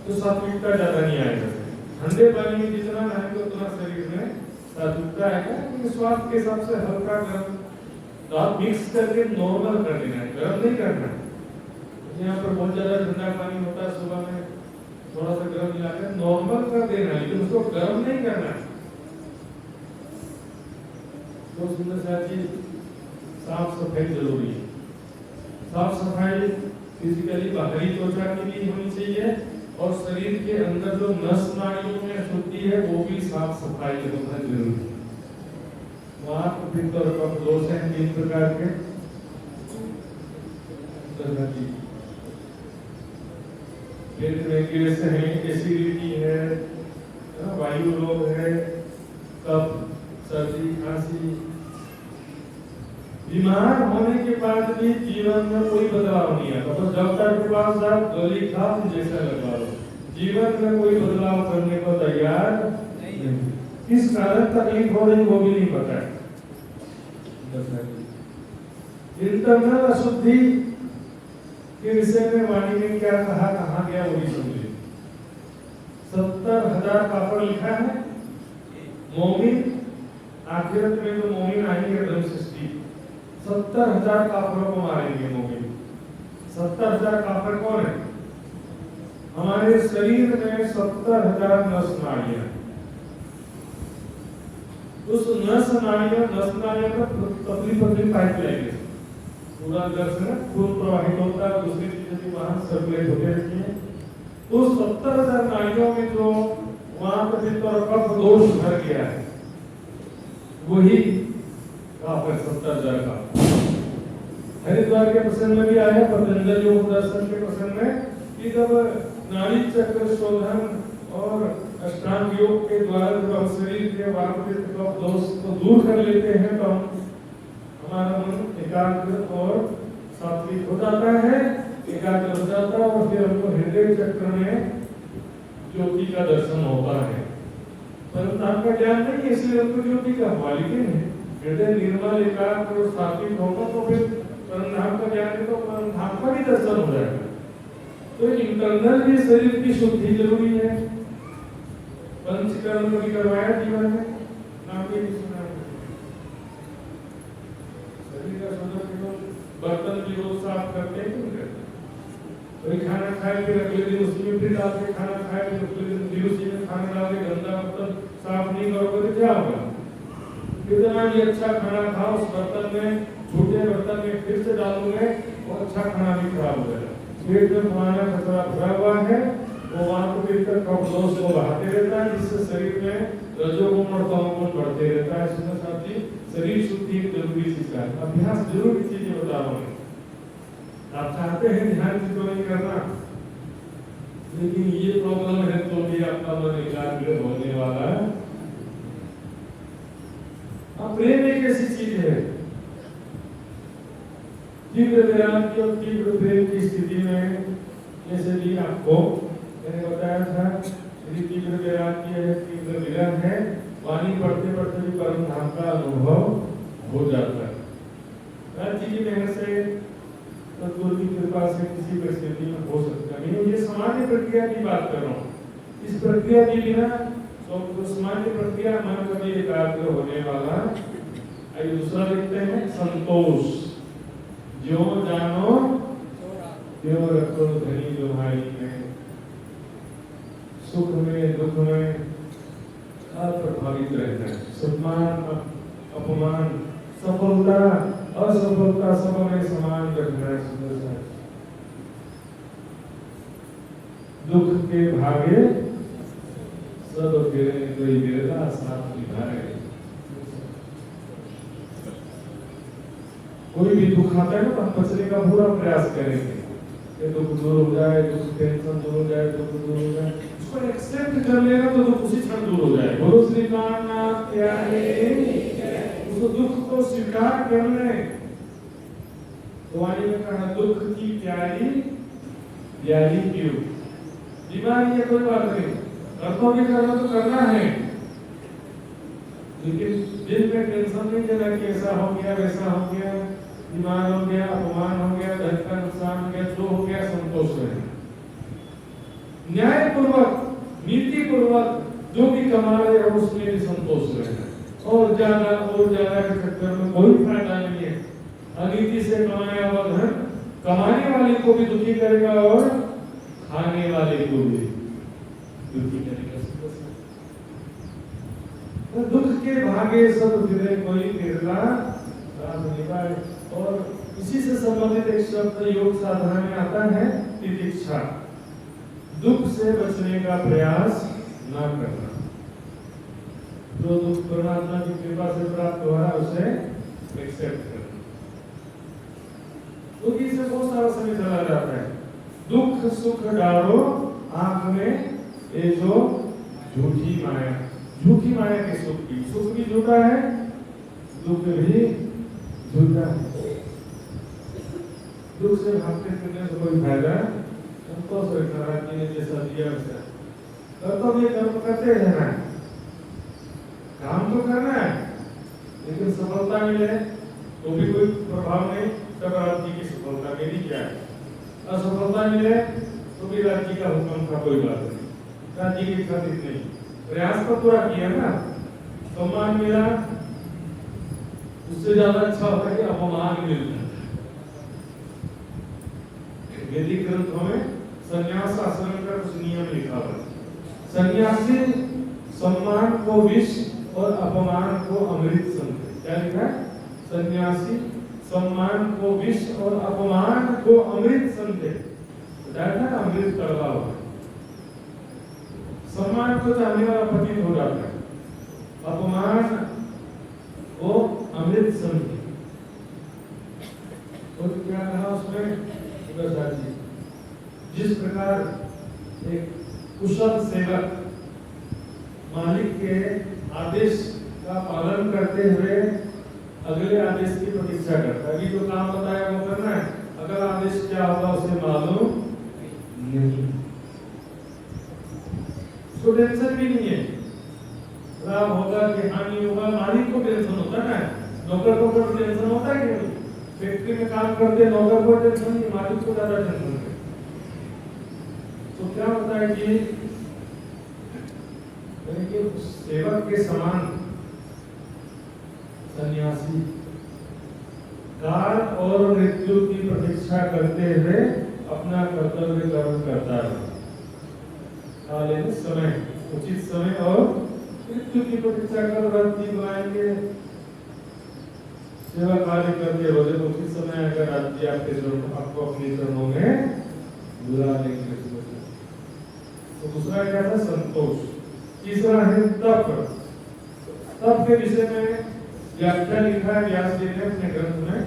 तो सात्विकता ज्यादा नहीं आएगा। ठंडे पानी में जितना नहाएंगे उतना शरीर में सात्विकता आएगा। लेकिन स्वास्थ्य के हिसाब से हल्का गर्म तो आप मिक्स करके नॉर्मल कर देना है, गर्म नहीं करना है। यहाँ पर बहुत ज्यादा ठंडा पानी होता है, सुबह में थोड़ा सा गर्म मिलाकर नॉर्मल कर देना है, लेकिन उसको गर्म नहीं करना है। तो सुंदर सा चीज साफ सफाई जरूरी है। साफ सफाई फिजिकली बाहरी त्वचा की भी होनी चाहिए, और शरीर के अंदर जो नस नाड़ियों में होती है वो भी साफ सफाई होना जरूरी है। वहाँ तो फिर तो कफ दोष हैं 3 प्रकार के। पेट में गैस है, एसिडिटी है, वायु रोग है, कफ, सर्दी, खांसी। बीमार होने के बाद भी जीवन में कोई बदलाव नहीं आता, बस डॉक्टर के पास जाओ, गोली खाओ, जैसा लगा लो, जीवन में कोई बदलाव करने को तैयार नहीं। किस कारण तकलीफ हो रही वो भी नहीं पता है। इंटरनल अशुद्धि के विषय में वाणी ने क्या कहा, कहाँ गया वो भी समझिए। 70,000 काफर लिखा है। मोमिन आखिरत में जो मोमिन आएंगे धर्म सृष्टि, 70,000 काफरों को मारेंगे मोमिन। 70,000 काफर कौन है? हमारे शरीर में 70,000 नस नाड़ियां। उस नस नाड़ियों का पतली पतली पाइप लाइन पूरा अंदर से खून प्रवाहित होता है, दूसरी चीजें भी वहां सर्कुलेट होते रहती है। तो 70,000 नाड़ियों में जो वहां पर जितना कफ दोष भर गया है, वही काफर 70,000 का। हरिद्वार के प्रसंग में भी आया, पतंजलि योग दर्शन के प्रसंग में, कि जब नाड़ी चक्र शोधन और अष्टांग योग के द्वारा जब हम शरीर के वापस दोष को दूर कर लेते हैं तो हमारा मन एकाग्र और सात्विक हो जाता है, एकाग्र हो जाता है, और फिर हमको हृदय चक्र में ज्योति का दर्शन होता है। परंतु का ज्ञान नहीं है, इसलिए हमको ज्योति का हुआ, लेकिन हृदय निर्मल एकाग्र और सात्विक होगा तो फिर परमधाम का ज्ञान है, तो परमधाम का भी दर्शन हो जाएगा। तो इंटरनल भी शरीर की शुद्धि जरूरी है। पंचकर्म भी करवाया जीवन में, नाम भी सुना। शरीर का शोधन बर्तन भी रोज साफ करते हैं, क्यों करते? कोई खाना खाए फिर अगले दिन उसी में फिर डाल के खाना खाए, फिर अगले दिन फिर उसी में खाना डाल के गंदा बर्तन साफ नहीं करोगे तो क्या होगा? कितना भी अच्छा खाना खाओ, उस बर्तन में, छोटे बर्तन में फिर से डालोगे और अच्छा खाना भी खराब हो जाएगा। पेट में पुराना कचरा भरा हुआ है, वो वहां को भीतर कफ दोष को बढ़ाते रहता है, जिससे शरीर में रजोगुण और तमोगुण बढ़ते रहता है। इसमें साथी शरीर शुद्धि एक जरूरी चीज है, अभ्यास जरूरी चीजें बता रहा हूँ। आप चाहते हैं ध्यान से तो नहीं करना, लेकिन ये प्रॉब्लम है तो भी आपका मन एकाग्र होने वाला है। अब प्रेम एक ऐसी चीज है, तीव्र विराम की और तीव्र प्रेम की स्थिति में, जैसे भी आपको मैंने बताया था, यदि तीव्र विराम की है, तीव्र विराम है, वाणी पढ़ते पढ़ते भी परम धाम का अनुभव हो जाता है। राज्य की मेहनत से, सद्गुरु की कृपा से किसी परिस्थिति में हो सकता है। नहीं, ये सामान्य प्रक्रिया की बात कर रहा हूँ। इस प्रक्रिया के बिना तो सामान्य प्रक्रिया मन कभी एकाग्र होने वाला। आइए दूसरा देखते हैं, संतोष। जो जानो त्यों रखो धनी दुहाई में, सुख में दुख में अप्रभावित रहना है। सम्मान अपमान, सफलता असफलता सब में समान रखना है। सुंदर सा दुख के भागे सब गिरे, कोई गिरला साथ निभाए। कोई भी दुख आता है ना तो हम बचने का पूरा प्रयास करेंगे, ये दुख दूर हो जाए, दुख टेंशन दूर हो जाए, दुख दूर हो जाए, उसको एक्सेप्ट कर लेगा तो दुख उसी क्षण दूर हो जाए। गुरु श्री कामनाथ उस दुख को स्वीकार कर ले। तो वाणी में कहा दुख की प्यारी प्यारी क्यों, बीमारी है कोई बात नहीं, कर्तव्य करना तो करना है, लेकिन दिल में टेंशन नहीं देना कि ऐसा हो गया वैसा हो गया, बीमार हो गया, अपमान हो गया, धन का नुकसान हो गया, जो हो गया संतोष रहना। न्याय पूर्वक नीति पूर्वक जो भी कमा रहे हैं उसमें भी संतोष रहना। और ज्यादा के चक्कर में कोई फायदा नहीं है। अनीति से कमाया हुआ धन कमाने वाले को भी दुखी करेगा और खाने वाले को भी दुखी करेगा। तो दुख के भागे सब गिरे, कोई गिरला साथ निभाए। और इसी से संबंधित एक शब्द योग साधना में आता है तितिक्षा, दुख से बचने का प्रयास न करना। जो दुख परमात्मा की कृपा से प्राप्त हो रहा है उसे एक्सेप्ट करना। दुखी से बहुत सारा समय चला जाता है। दुख सुख डालो आंख में, ये जो झूठी माया, झूठी माया के सुख भी झूठा है, दुख भी झूठा है। दुख से भागते फिरने से कोई फायदा संतोष रखना, राज्य ने जैसा दिया वैसा कर्तव्य कर्म करते रहना है, काम तो करना है, लेकिन सफलता मिले तो भी कोई प्रभाव नहीं, तब राज्य की सफलता मेरी क्या है। असफलता मिले तो भी राज्य का हुक्म था, कोई बात नहीं, राज्य की खातिर नहीं, प्रयास तो पूरा किया ना। सम्मान मिला उससे ज्यादा अच्छा होता है कि अपमान मिल जाता है। वैदिक ग्रंथों में संन्यास आश्रम का कुछ नियम लिखा हुआ है। सन्यासी सम्मान को विष और अपमान को अमृत समझे। क्या लिखा है? सन्यासी सम्मान को विष और अपमान को अमृत समझे। अमृत कड़वा होगा, सम्मान को चाहने वाला पतित हो जाता है, अपमान को अमृत समझे। तो क्या कहा उसमें? जिस प्रकार एक कुशल सेवक मालिक के आदेश का पालन करते हुए अगले आदेश की प्रतीक्षा करता है, अभी जो काम बताया वो करना है, अगला आदेश क्या होगा उसे मालूम नहीं, उसको टेंशन भी नहीं है, लाभ होगा कि हानि होगा। मालिक को टेंशन होता है, नौकर को टेंशन होता है कि नहीं? फैक्ट्री में काम करते नौकर को टेंशन नहीं, मालिक को ज्यादा टेंशन है। तो क्या होता है कि सेवक के समान सन्यासी काल और मृत्यु की प्रतीक्षा करते हुए अपना कर्तव्य कर्म करता है। काल यानी समय, उचित समय, और मृत्यु की प्रतीक्षा कर रात्रि बुलाएंगे, सेवा कार्य करते हो जब उचित समय अगर राज्य आपके चरणों आपको अपने चरणों में बुला लेंगे। तो दूसरा क्या था? संतोष। तीसरा है तप। तप के विषय में व्याख्या लिखा है व्यास जी ने अपने ग्रंथ में,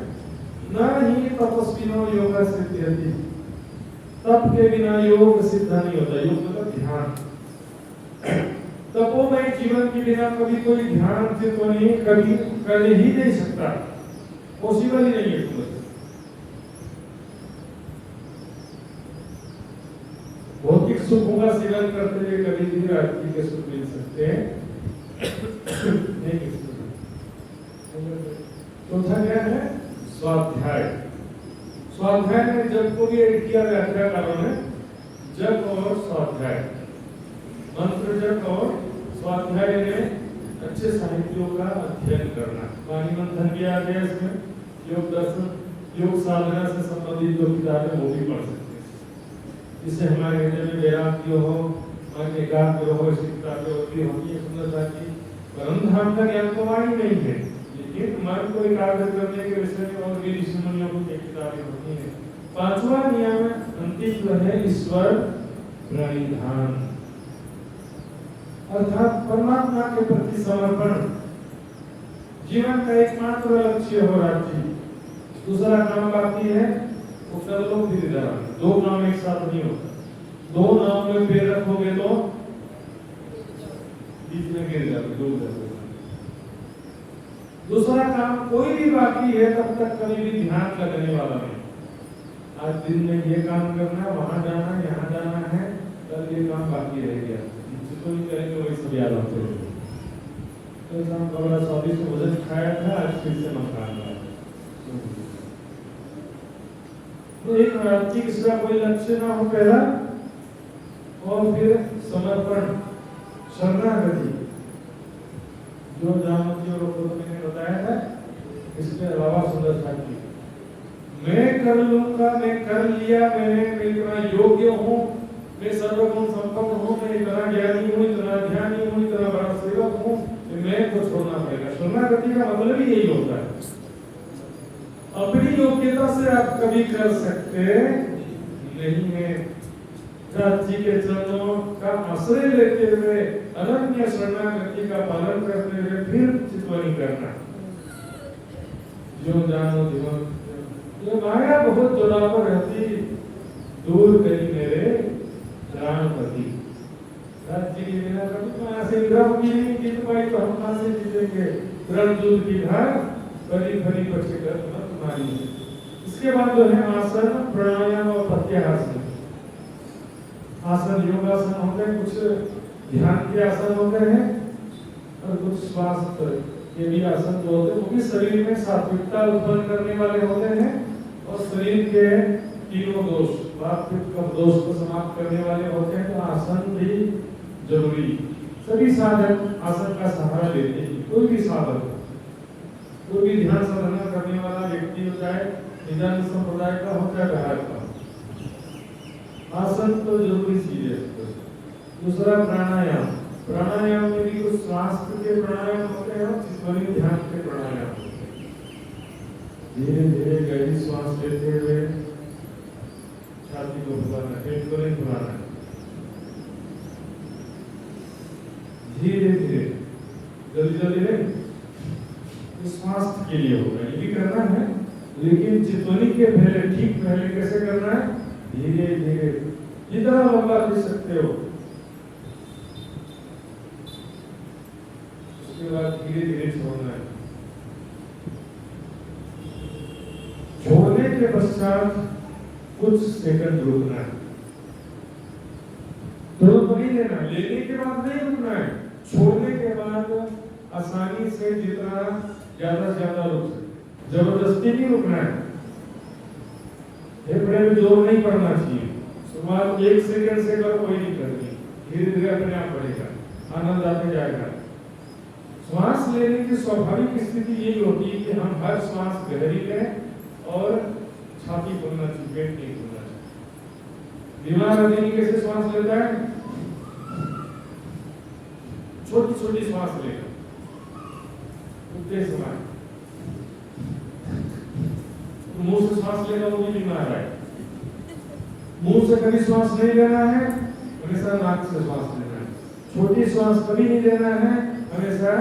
न ही तपस्विनो योगा सिद्ध्यति, तप के बिना योग सिद्ध नहीं होता। योग मतलब ध्यान। तपोमय जीवन के बिना कभी कोई ध्यान से तो नहीं, कभी कर ही नहीं सकता, पॉसिबल ही नहीं है। भौतिक सुखों का सेवन करते हुए कभी भी राज्य के सुख मिल सकते नहीं। चौथा क्या है? स्वाध्याय। स्वाध्याय में जब को भी किया व्याख्याकारों ने, जप और स्वाध्याय, मंत्र जप और स्वाध्याय में अच्छे साहित्यों का अध्ययन करना। वाणी मंथन किया गया इसमें, योग दर्शन, योग साधना से संबंधित जो किताबें वो भी पढ़ सकते हैं, जिससे हमारे हृदय में वैराग्य हो, मन एकाग्र हो। ऐसी किताबें होती है सुंदरता की। परम धाम का ज्ञान तो वाणी नहीं है, लेकिन मन को एकाग्र करने के विषय में और भी ऋषि मुनियों को किताबें होती है। पांचवा नियम अंतिम जो है ईश्वर प्रणिधान, अर्थात परमात्मा के प्रति समर्पण जीवन का एकमात्र लक्ष्य हो राज्य। दूसरा काम बाकी है वो कर लो धीरे धीरे, दो काम एक साथ नहीं होता। दो नाव में पैर रखोगे तो बीच में गिर जाओगे, डूब जाओगे। दूसरा काम कोई भी बाकी है तब तक कभी भी ध्यान लगने वाला नहीं। आज दिन में ये काम करना, वहां जाना, यहाँ जाना है, कल ये काम बाकी रह गया, जिसको नहीं करेंगे वही सब याद होते हैं। तो हम बड़ा स्वादिष्ट भोजन खाया था, आज फिर से मकान रहा। तो एक राज्य किसका कोई लक्ष्य ना हो पहला, और फिर समर्पण शरणागति, जो जामवती और मैंने बताया था। इसके अलावा सुंदर साथी, मैं कर लूंगा, मैं कर लिया, मैं इतना योग्य हूँ, मैं सर्वगुण संपन्न हूँ, मैं इतना ज्ञानी हूँ, इतना ध्यानी हूँ, इतना बड़ा सेवक हूँ, मैं को छोड़ना पड़ेगा। शरणागति का मतलब ही यही होता है। अपनी योग्यता से आप कभी कर सकते नहीं है। जी के चरणों का आश्रय लेते हुए अनन्य शरणागति का पालन करते हुए फिर चितवनी करना। जो जानो जीवन ये माया बहुत जोरावर रहती, दूर करी मेरे प्राणपति। राज्य की बिना कभी ऐसे ग्रह की नहीं जीत पाई तो हम कहां से जीतेंगे। रणदूत की धार बड़ी भरी बचे कर तुम्हारी। इसके बाद जो है आसन, प्राणायाम और प्रत्याहार। आसन योगासन होते हैं, कुछ ध्यान के आसन होते हैं और कुछ श्वास के भी आसन जो होते हैं वो भी शरीर में सात्विकता उत्पन्न करने वाले होते हैं और शरीर के तीनों दोष, वात पित्त कफ दोष को समाप्त करने वाले होते हैं। तो आसन भी जरूरी। सभी साधक आसन का सहारा लेते हैं। कोई भी साधक, कोई भी ध्यान साधना करने वाला व्यक्ति हो, चाहे निदान संप्रदाय का हो चाहे बाहर का, आसन तो जरूरी चीज है। दूसरा प्राणायाम, प्राणायाम में भी कुछ श्वास के प्राणायाम होते हैं और चित्तवनी ध्यान के प्राणायाम होते हैं। धीरे धीरे गहरी श्वास लेते हुए छाती को फुलाना, पेट को नहीं फुलाना, धीरे धीरे, जल्दी जल्दी नहीं। स्वास्थ्य के लिए होगा, ये भी करना है, लेकिन चित्तवनी के पहले, ठीक पहले कैसे करना है, धीरे धीरे, जितना लंबा खींच सकते हो। उसके बाद धीरे धीरे छोड़ना है। छोड़ने के पश्चात कुछ सेकंड रुकना है। तुरंत नहीं लेना, लेने के बाद नहीं रुकना है। छोड़ने के बाद आसानी से जितना ज्यादा से ज्यादा रुक सकते, जबरदस्ती नहीं रुकना है। बड़े में जोर नहीं पड़ना चाहिए। शुरुआत 1 सेकंड से कर, कोई नहीं करनी, धीरे धीरे अपने आप बढ़ेगा, आनंद आते जाएगा। श्वास लेने की स्वाभाविक स्थिति यही होती है कि हम हर श्वास गहरी लें और छाती खोलना चाहिए, पेट नहीं खोलना चाहिए। बीमार आदमी कैसे श्वास लेता है, छोटी छोटी श्वास लेगा, उठते समय मुंह से श्वास लेना, वो भी बीमार है। मुंह से कभी श्वास नहीं लेना है, हमेशा नाक से श्वास लेना है। छोटी श्वास कभी नहीं लेना है, हमेशा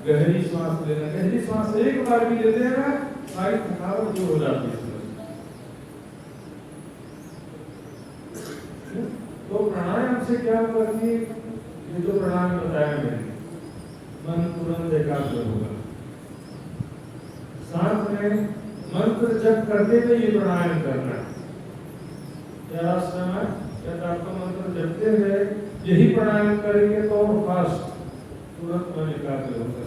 गहरी श्वास लेना। गहरी श्वास एक बार भी लेते हैं ना, सारी थकावट दूर हो जाती है। तो प्राणायाम से क्या होगा कि ये जो प्राणायाम बताया मैंने, मन तुरंत एकाग्र होगा। साथ में मंत्र जप करते हुए ये प्राणायाम करना है। या मंत्र जपते हुए यही प्राणायाम करेंगे तो फास्ट तुरंत मन एकाग्र होगा।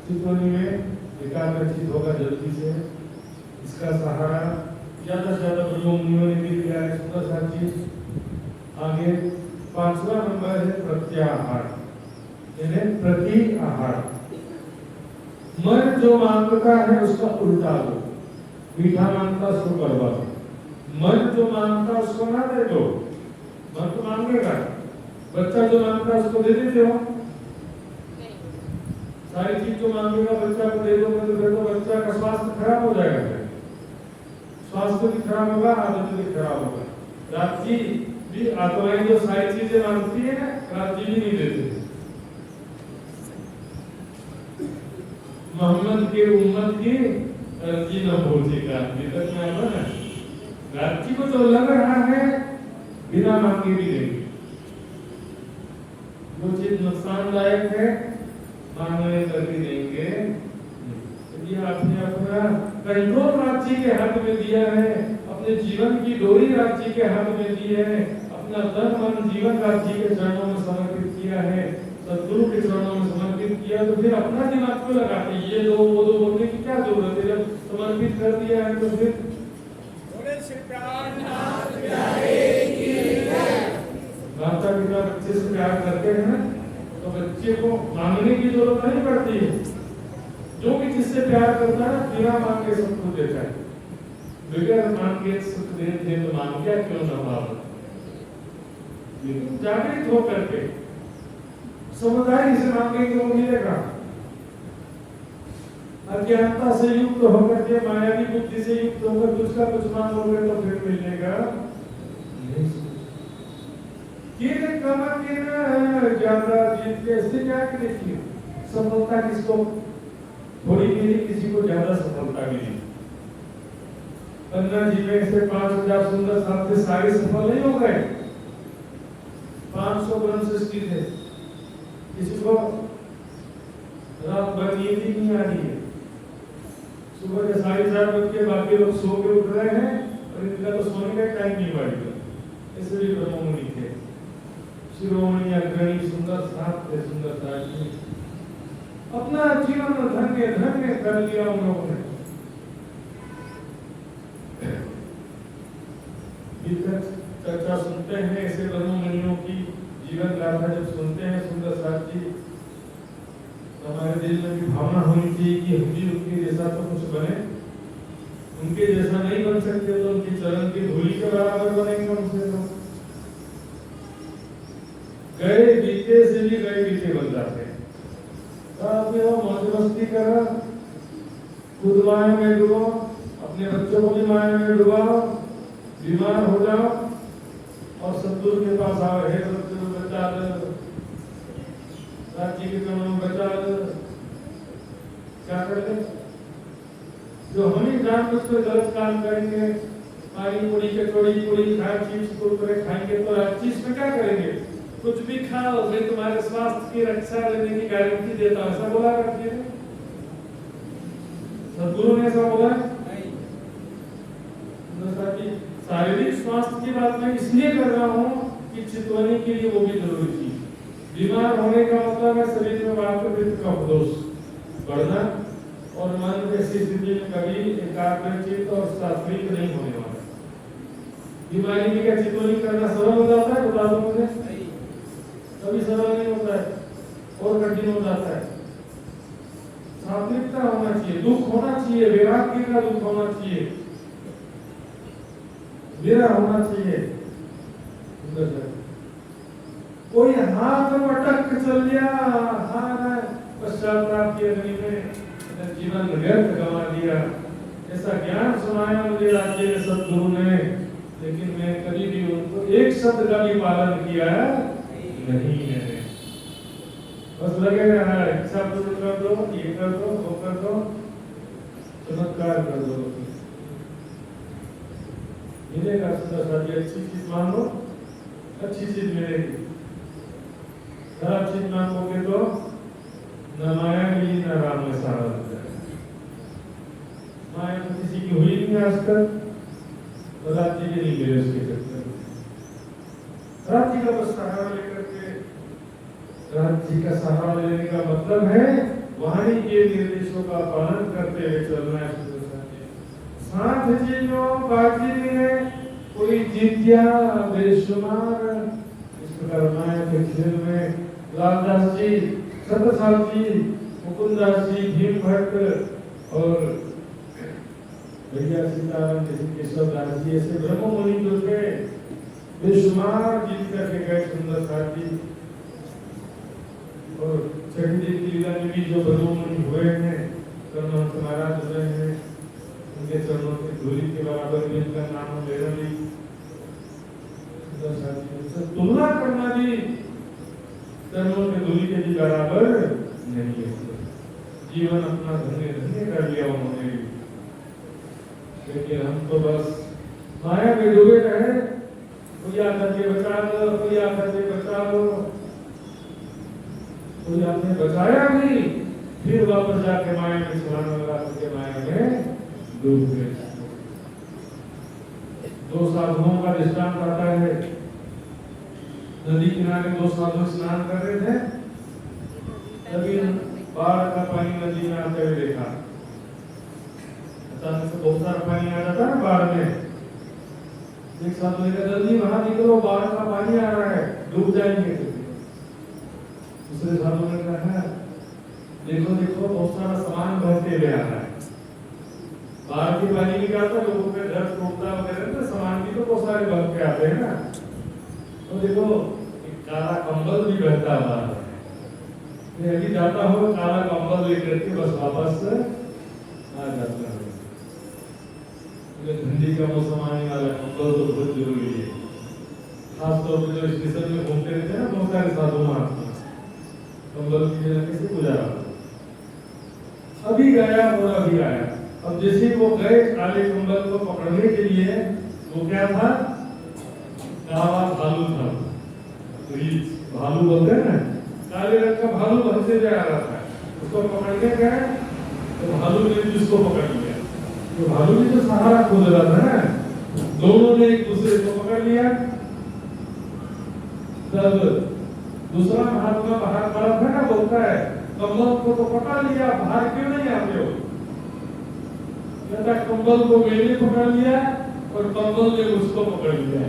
चित्तवनी में एकाग्रचित होगा जल्दी से। इसका सहारा ज्यादा से ज्यादा मुनियों ने भी लिया है। सुंदर सा चीज आगे 5वां नंबर है प्रत्याहार, यानी प्रति आहार। मन जो मांगता है उसका उल्टा दो। मीठा मांगता उसको कड़वा दो। मन जो मांगता उसको ना दे दो। मन तो मांगेगा, बच्चा जो मांगता उसको दे देते हो, सारी चीज जो मांगेगा बच्चा को दे दोगे तो फिर तो बच्चा का स्वास्थ्य खराब हो जाएगा। स्वास्थ्य भी खराब होगा, आदत भी खराब होगा। राज्य भी आत्माएं जो सारी चीजें मांगती है ना, राज्य भी नहीं देते। मोहम्मद के उम्मत की अर्जी न भूलने का विकट में आता है। राज्य को जो लग रहा है बिना मांगे भी देंगे। जो चीज नुकसानदायक है मांगने कर भी देंगे। यदि आपने अपना कंट्रोल राज्य के हाथ में दिया है, अपने जीवन की डोरी राज्य के हाथ में दी है, अपना तन मन जीवन राज्य के चरणों में समर्पित किया है, सद्गुरु के चरणों में समर्पित किया, तो फिर अपना दिमाग क्यों लगाते? ये दो वो दो बोलने की क्या जरूरत है? जब समर्पित कर दिया है तो फिर माता पिता बच्चे से प्यार करते हैं तो बच्चे को मांगने की जरूरत नहीं पड़ती है। जो भी जिससे प्यार करता है बिना मांगे सब कुछ देता है। बगैर मांगे सुख देते तो मांग क्या क्यों न पाओ? जागृत होकर के समझदारी से मांगेंगे वो मिलेगा। अज्ञानता से युक्त होकर के मायावी बुद्धि से युक्त होकर कुछ का कुछ मांगोगे तो फिर मिलेगा नहीं। ज्यादा जीत के ऐसे क्या देखिए सफलता किसको थोड़ी मिली, किसी को ज्यादा सफलता मिली। 15 जीवे से 5000 सुंदर साथी सारे सफल नहीं हो गए। 500 ग्राम सृष्टि थे, किसी को रात भर नींद ही नहीं आ रही है। सुबह के 4:30 बज के बाकी लोग सो के उठ रहे हैं और इनका तो सोने का टाइम नहीं बढ़ेगा। ऐसे भी ब्रह्ममुनि थे, शिरोमणि अग्रणी सुंदर साथ थे, सुंदर साथी। अपना जीवन धन्य धन्य कर लिया उन लोगों ने। चर्चा सुनते हैं ऐसे ब्रह्ममुनियों की जीवन गाथा जब सुनते हैं सुंदर साथी, हमारे दिल में भी भावना होनी चाहिए कि हम भी उनके जैसा तो कुछ बने। उनके जैसा नहीं बन सकते तो उनके चरण की धूली के बराबर बनेंगे। उनसे तो गए बीते से भी गए बीते बन जाते हैं। आपने वो मौज मस्ती करा, खुद माया में डूबो, अपने बच्चों को भी माया में डुबाओ, बीमार हो जाओ और सद्गुरु के पास आओ, हे सद्गुरु बचा दो, राज्य के चरणों में बचा दो। क्या करते? जो हम ही जानबूझ कर गलत काम करेंगे, पानी पूरी कचौड़ी पूरी खाए, चिप्स कुरकुरे खाएंगे तो राज्य में क्या करेंगे? कुछ भी खाओ, मैं तुम्हारे स्वास्थ्य की रक्षा लेने की गारंटी देता हूं, ऐसा बोला करती है सद्गुरु ने, ऐसा बोला नहीं। शारीरिक स्वास्थ्य की बात मैं इसलिए कर रहा हूँ कि चितवनी के लिए वो भी जरूरी थी। बीमार होने का मतलब है शरीर में वातपित्त का दोष बढ़ना और मन ऐसी स्थिति में कभी एकाग्रचित्त और सात्विक नहीं होने वाला। बीमारी में क्या चितवनी करना सरल हो जाता है? बता दो मुझे। कभी सरल नहीं होता है और कठिन हो जाता है। सात्विकता होना चाहिए, दुख होना चाहिए, वैराग्य का दुख होना चाहिए, मेरा होना चाहिए। कोई हाथ में अटक चल गया, पश्चाताप की अग्नि में जीवन व्यर्थ गंवा दिया, ऐसा ज्ञान सुनाया मुझे राज्य में सद्गुरु ने, लेकिन मैं कभी भी उनको एक शब्द का भी पालन किया नहीं है। बस लगे रहा इच्छा पूर्ण कर दो, ये कर दो, वो कर दो, चमत्कार कर दो, मिलेगा। अच्छी चीज मान लो, अच्छी चीज मिलेगी। खराब चीज मांगोगे तो न माया मिली न राम में सहारा हो जाएगा। माया तो किसी की हुई नहीं आज तक, तो राज्य भी नहीं मिले उसके चक्कर में। राज्य का बस सहारा लेकर के, राज्य का सहारा लेने का मतलब है वाणी के निर्देशों का पालन करते हुए चलना है। साथ जीवो बाजी में कोई जीत गया बेशुमार। इस प्रकार माया के खेल में लालदास जी, सतसाल जी, मुकुंदास जी, भीम भट्ट और भैया सीताराम जैसे केशवदास जी, ऐसे ब्रह्ममुनि जो थे बेशुमार जीत करके गए सुंदर साथी। और छठी लीला में भी जो बंधु हुए हैं, परमहंस महाराज हुए हैं, उनके चरणों की धूलि के बराबर भी उनका नाम लेना भी, तुलना करना भी चरणों के धूलि के भी बराबर नहीं है। जीवन अपना धन्य धन्य कर लिया उन्होंने, लेकिन हम तो बस माया में डूबे रहे, कोई आकर के बचा लो, कोई आकर के बचा लो, कोई आपने बचाया नहीं, फिर वापस जाके माया में छलांग लगा के माया में डूब गए। दो साधुओं का दृष्टांत आता है, नदी किनारे दो साधु स्नान कर रहे थे, तभी बाढ़ का पानी नदी में आते हुए देखा। अचानक से बहुत सारा पानी आ जाता है बाढ़ में, एक साधु ने कहा जल्दी बाहर निकलो, बाढ़ का पानी आ रहा है, डूब जाएंगे। दूसरे साधु ने कहा देखो देखो बहुत सारा सामान बहते हुए आ रहा है, बाढ़ की पानी निकालता लोगों के घर टूटता वगैरह, तो सामान भी तो बहुत सारे बह के आते हैं ना, तो देखो एक काला कंबल भी बहता हुआ है, मैं अभी जाता हूँ काला कंबल लेकर के बस वापस आ जाता हूँ। ठंडी का मौसम आने वाला, कंबल तो बहुत जरूरी है, खासतौर पर जो स्टेशन में घूमते रहते हैं ना बहुत सारे साधु महात्मा, कंबल की जगह कैसे गुजारा। अभी गया और अभी आया, अब जैसे वो गए काले कंबल को पकड़ने के लिए, वो क्या था, काला भालू था, भालू बोलते हैं ना, काले रंग का भालू भरते जा रहा था, उसको पकड़ने गए तो भालू ने भी उसको पकड़ लिया, तो भालू ने तो सहारा खोज रहा था ना, दोनों ने एक दूसरे को पकड़ लिया। तब दूसरा महात्मा बाहर खड़ा था ना, बोलता है कंबल को तो पकड़ लिया, बाहर क्यों नहीं आते हो? कहता कंबल को मैंने पकड़ लिया और कंबल ने उसको पकड़ लिया,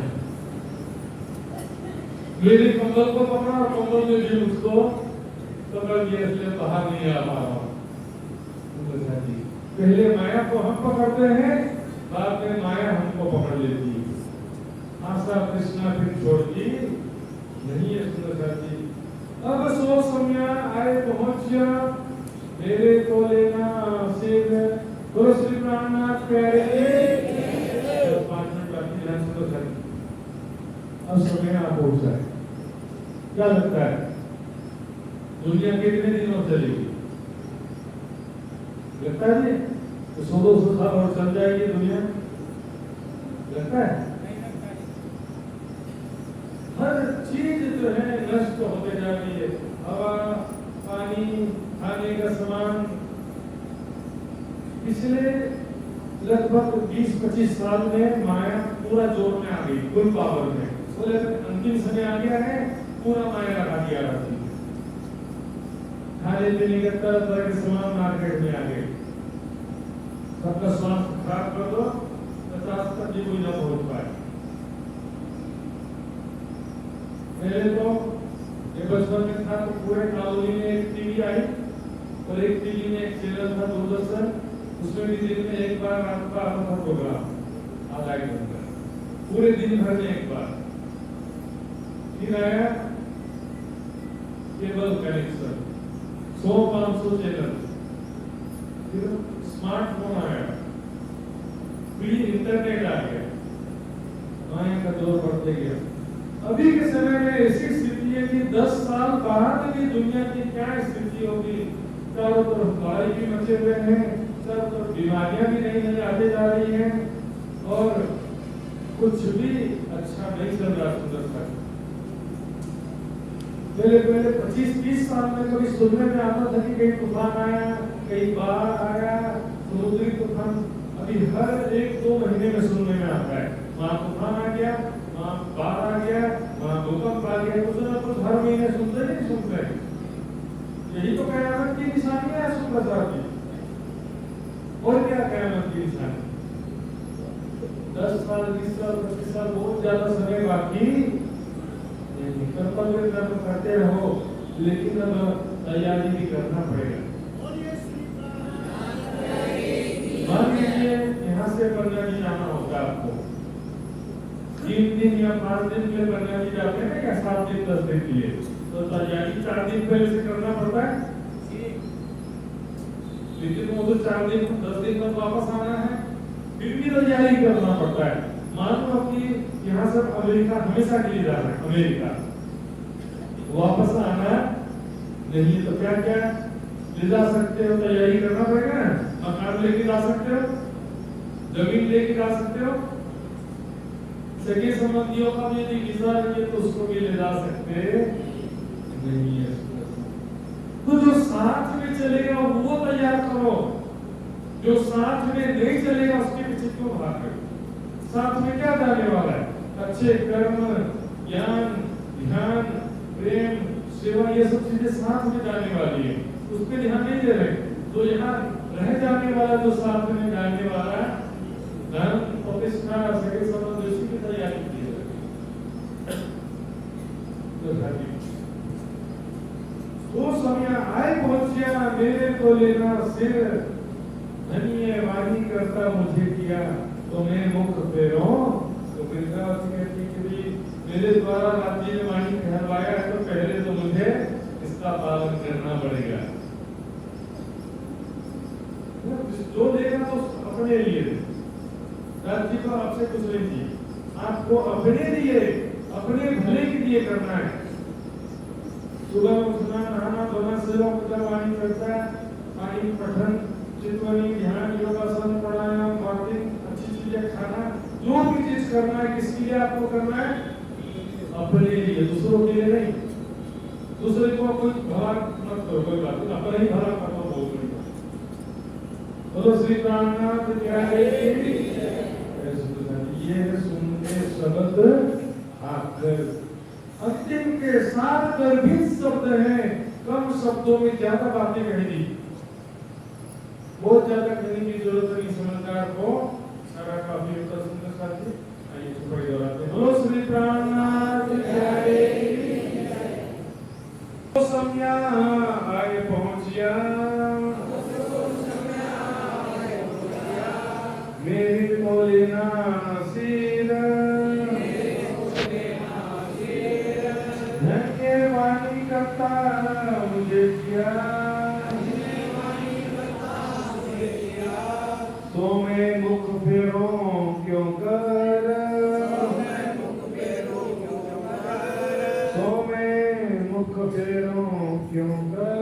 मेरे कंबल को पकड़ा और कंबल ने भी उसको पकड़ लिया, इसलिए बाहर नहीं आ पा रहा। पहले माया को हम पकड़ते हैं, बाद में माया हमको पकड़ लेती है। आशा कृष्णा फिर छोड़ती नहीं है सुंदर जी। अब सो समय आए पहुंचा, मेरे को लेना सिर गुरु श्री प्राणनाथ प्यारे। 5 मिनट बाकी ध्यान से तो अब समय आप पहुंचा है, क्या लगता है दुनिया कितने दिनों चलेगी? लगता है तो 100-200 साल और चल जाएगी दुनिया, लगता है? हर चीज जो है नष्ट होते जा रही है, हवा, पानी, खाने का सामान। पिछले लगभग 20-25 साल में माया पूरा जोर में आ गई, फुल पावर में, बोले अंतिम समय आ गया है, पूरा माया लगा दिया रहती है। खाने पीने के तरह तरह के सामान मार्केट में आ गए, सबका स्वास्थ्य खराब कर दो, 50 तक भी कोई न पहुंच पाए। पहले तो ये बचपन में था तो पूरे कॉलोनी में एक टीवी आई, और एक टीवी में एक चैनल था दूरदर्शन, उसमें भी दिन में एक बार रात का आता था प्रोग्राम, आधा एक घंटा, पूरे दिन भर में एक बार। फिर आया केबल कनेक्शन, 100-500 चैनल, फिर स्मार्टफोन आया, फिर इंटरनेट आ गया, माया का दौर बढ़ते गया। अभी के समय में ऐसी स्थिति है कि 10 साल बाद भी दुनिया की क्या स्थिति होगी। चारों तरफ लड़ाई भी मचे हुए हैं, चारों तरफ बीमारियां भी नई नई आते जा रही हैं, और कुछ भी अच्छा नहीं चल रहा सुंदर था। पहले 25-30 साल में कभी सुनने में आता था कि कहीं तूफान आया, कहीं बाढ़ आया, समुद्री तूफान। अभी हर 1-2 महीने में सुनने में आता है, वहां तूफान आ गया, वहां बाढ़ आ गया, वहां भूकंप आ गया, कुछ ना कुछ हर महीने सुनते नहीं सुनते। यही तो कयामत की निशानी है सुंदर साहब जी, और क्या कयामत की निशानी? 10 साल, 20 साल, 25 साल, बहुत ज्यादा समय बाकी। कर्तव्य कर्म करते रहो, लेकिन अब तैयारी भी करना पड़ेगा। मान लीजिए यहाँ से पन्ना जी जाना होगा आपको, 3 दिन या 5 दिन के लिए पन्ना जी जाते हैं या 7 दिन 10 दिन के लिए, तो तैयारी 4 दिन पहले से करना पड़ता है, लेकिन वो तो 4 दिन 10 दिन में वापस आना है, फिर भी तैयारी करना पड़ता है। मान लो कि यहाँ से अमेरिका हमेशा के लिए जा रहे हैं, अमेरिका वापस आना नहीं, तो क्या क्या ले जा सकते हो, तैयारी करना पड़ेगा ना। मकान लेके जा सकते हो, जमीन लेके जा सकते हो, सगे संबंधियों का भी यदि वीजा है तो उसको भी ले जा सकते नहीं है। तो जो साथ में चलेगा वो तैयार करो, जो साथ में नहीं चलेगा उसके पीछे क्यों भाग रहे हो। साथ में क्या जाने वाला है, अच्छे कर्म, ज्ञान, ध्यान, प्रेम, सेवा, ये सब चीजें साथ में जाने वाली है, उस पर ध्यान नहीं दे रहे। तो यहाँ रह जाने वाला, जो साथ में जाने वाला धर्म प्रतिष्ठा सगे संबंध की तैयारी की है। तो समय आए पहुंचिया मेरे को लेना सिर, धन्य वाणी करता मुझे किया, तो मैं मुख फेरो। तो वृंदावती कहती कि मेरे द्वारा राज्य ने वाणी कहलवाया है, तो पहले तो मुझे इसका पालन करना पड़ेगा। जो देगा तो अपने लिए, राज्य को आपसे कुछ नहीं चाहिए, आपको अपने लिए, अपने भले के लिए करना है। सुबह उठना, नहाना धोना, सेवा पूजा वाणी करता है, वाणी पठन, चितवनी, ध्यान, योगासन, प्राणायाम, वॉकिंग, अच्छी चीजें खाना, जो भी चीज करना है किसके लिए आपको करना है, अपने लिए, दूसरों के लिए नहीं। दूसरे को कोई भला मत करो, कोई बात नहीं, अपना ही भला करो, बहुत बड़ी बात। बोलो श्री प्राणनाथ प्यारे, ये सुनने शब्द आकर अंतिम के साथ गर्भित शब्द हैं, कम शब्दों में ज्यादा बातें कहनी, बहुत ज्यादा कहने की जरूरत नहीं। समझदार को सारा काफी उत्तर सुनने साथी। आइए सुपर दोहराते हैं। बोलो श्री प्राणनाथ प्यारे, तो समया आए पहुंचिया मेरी को लेना सिर, धन्य वाणी करता मुझे किया, तो मैं मुख फेरो क्यों कर, तो मैं मुख फेरो क्यों कर।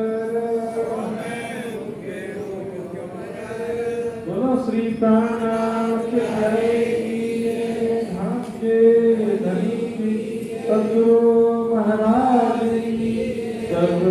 बोलो श्री प्राणनाथ धनी सद्गुरु महाराज की सर्व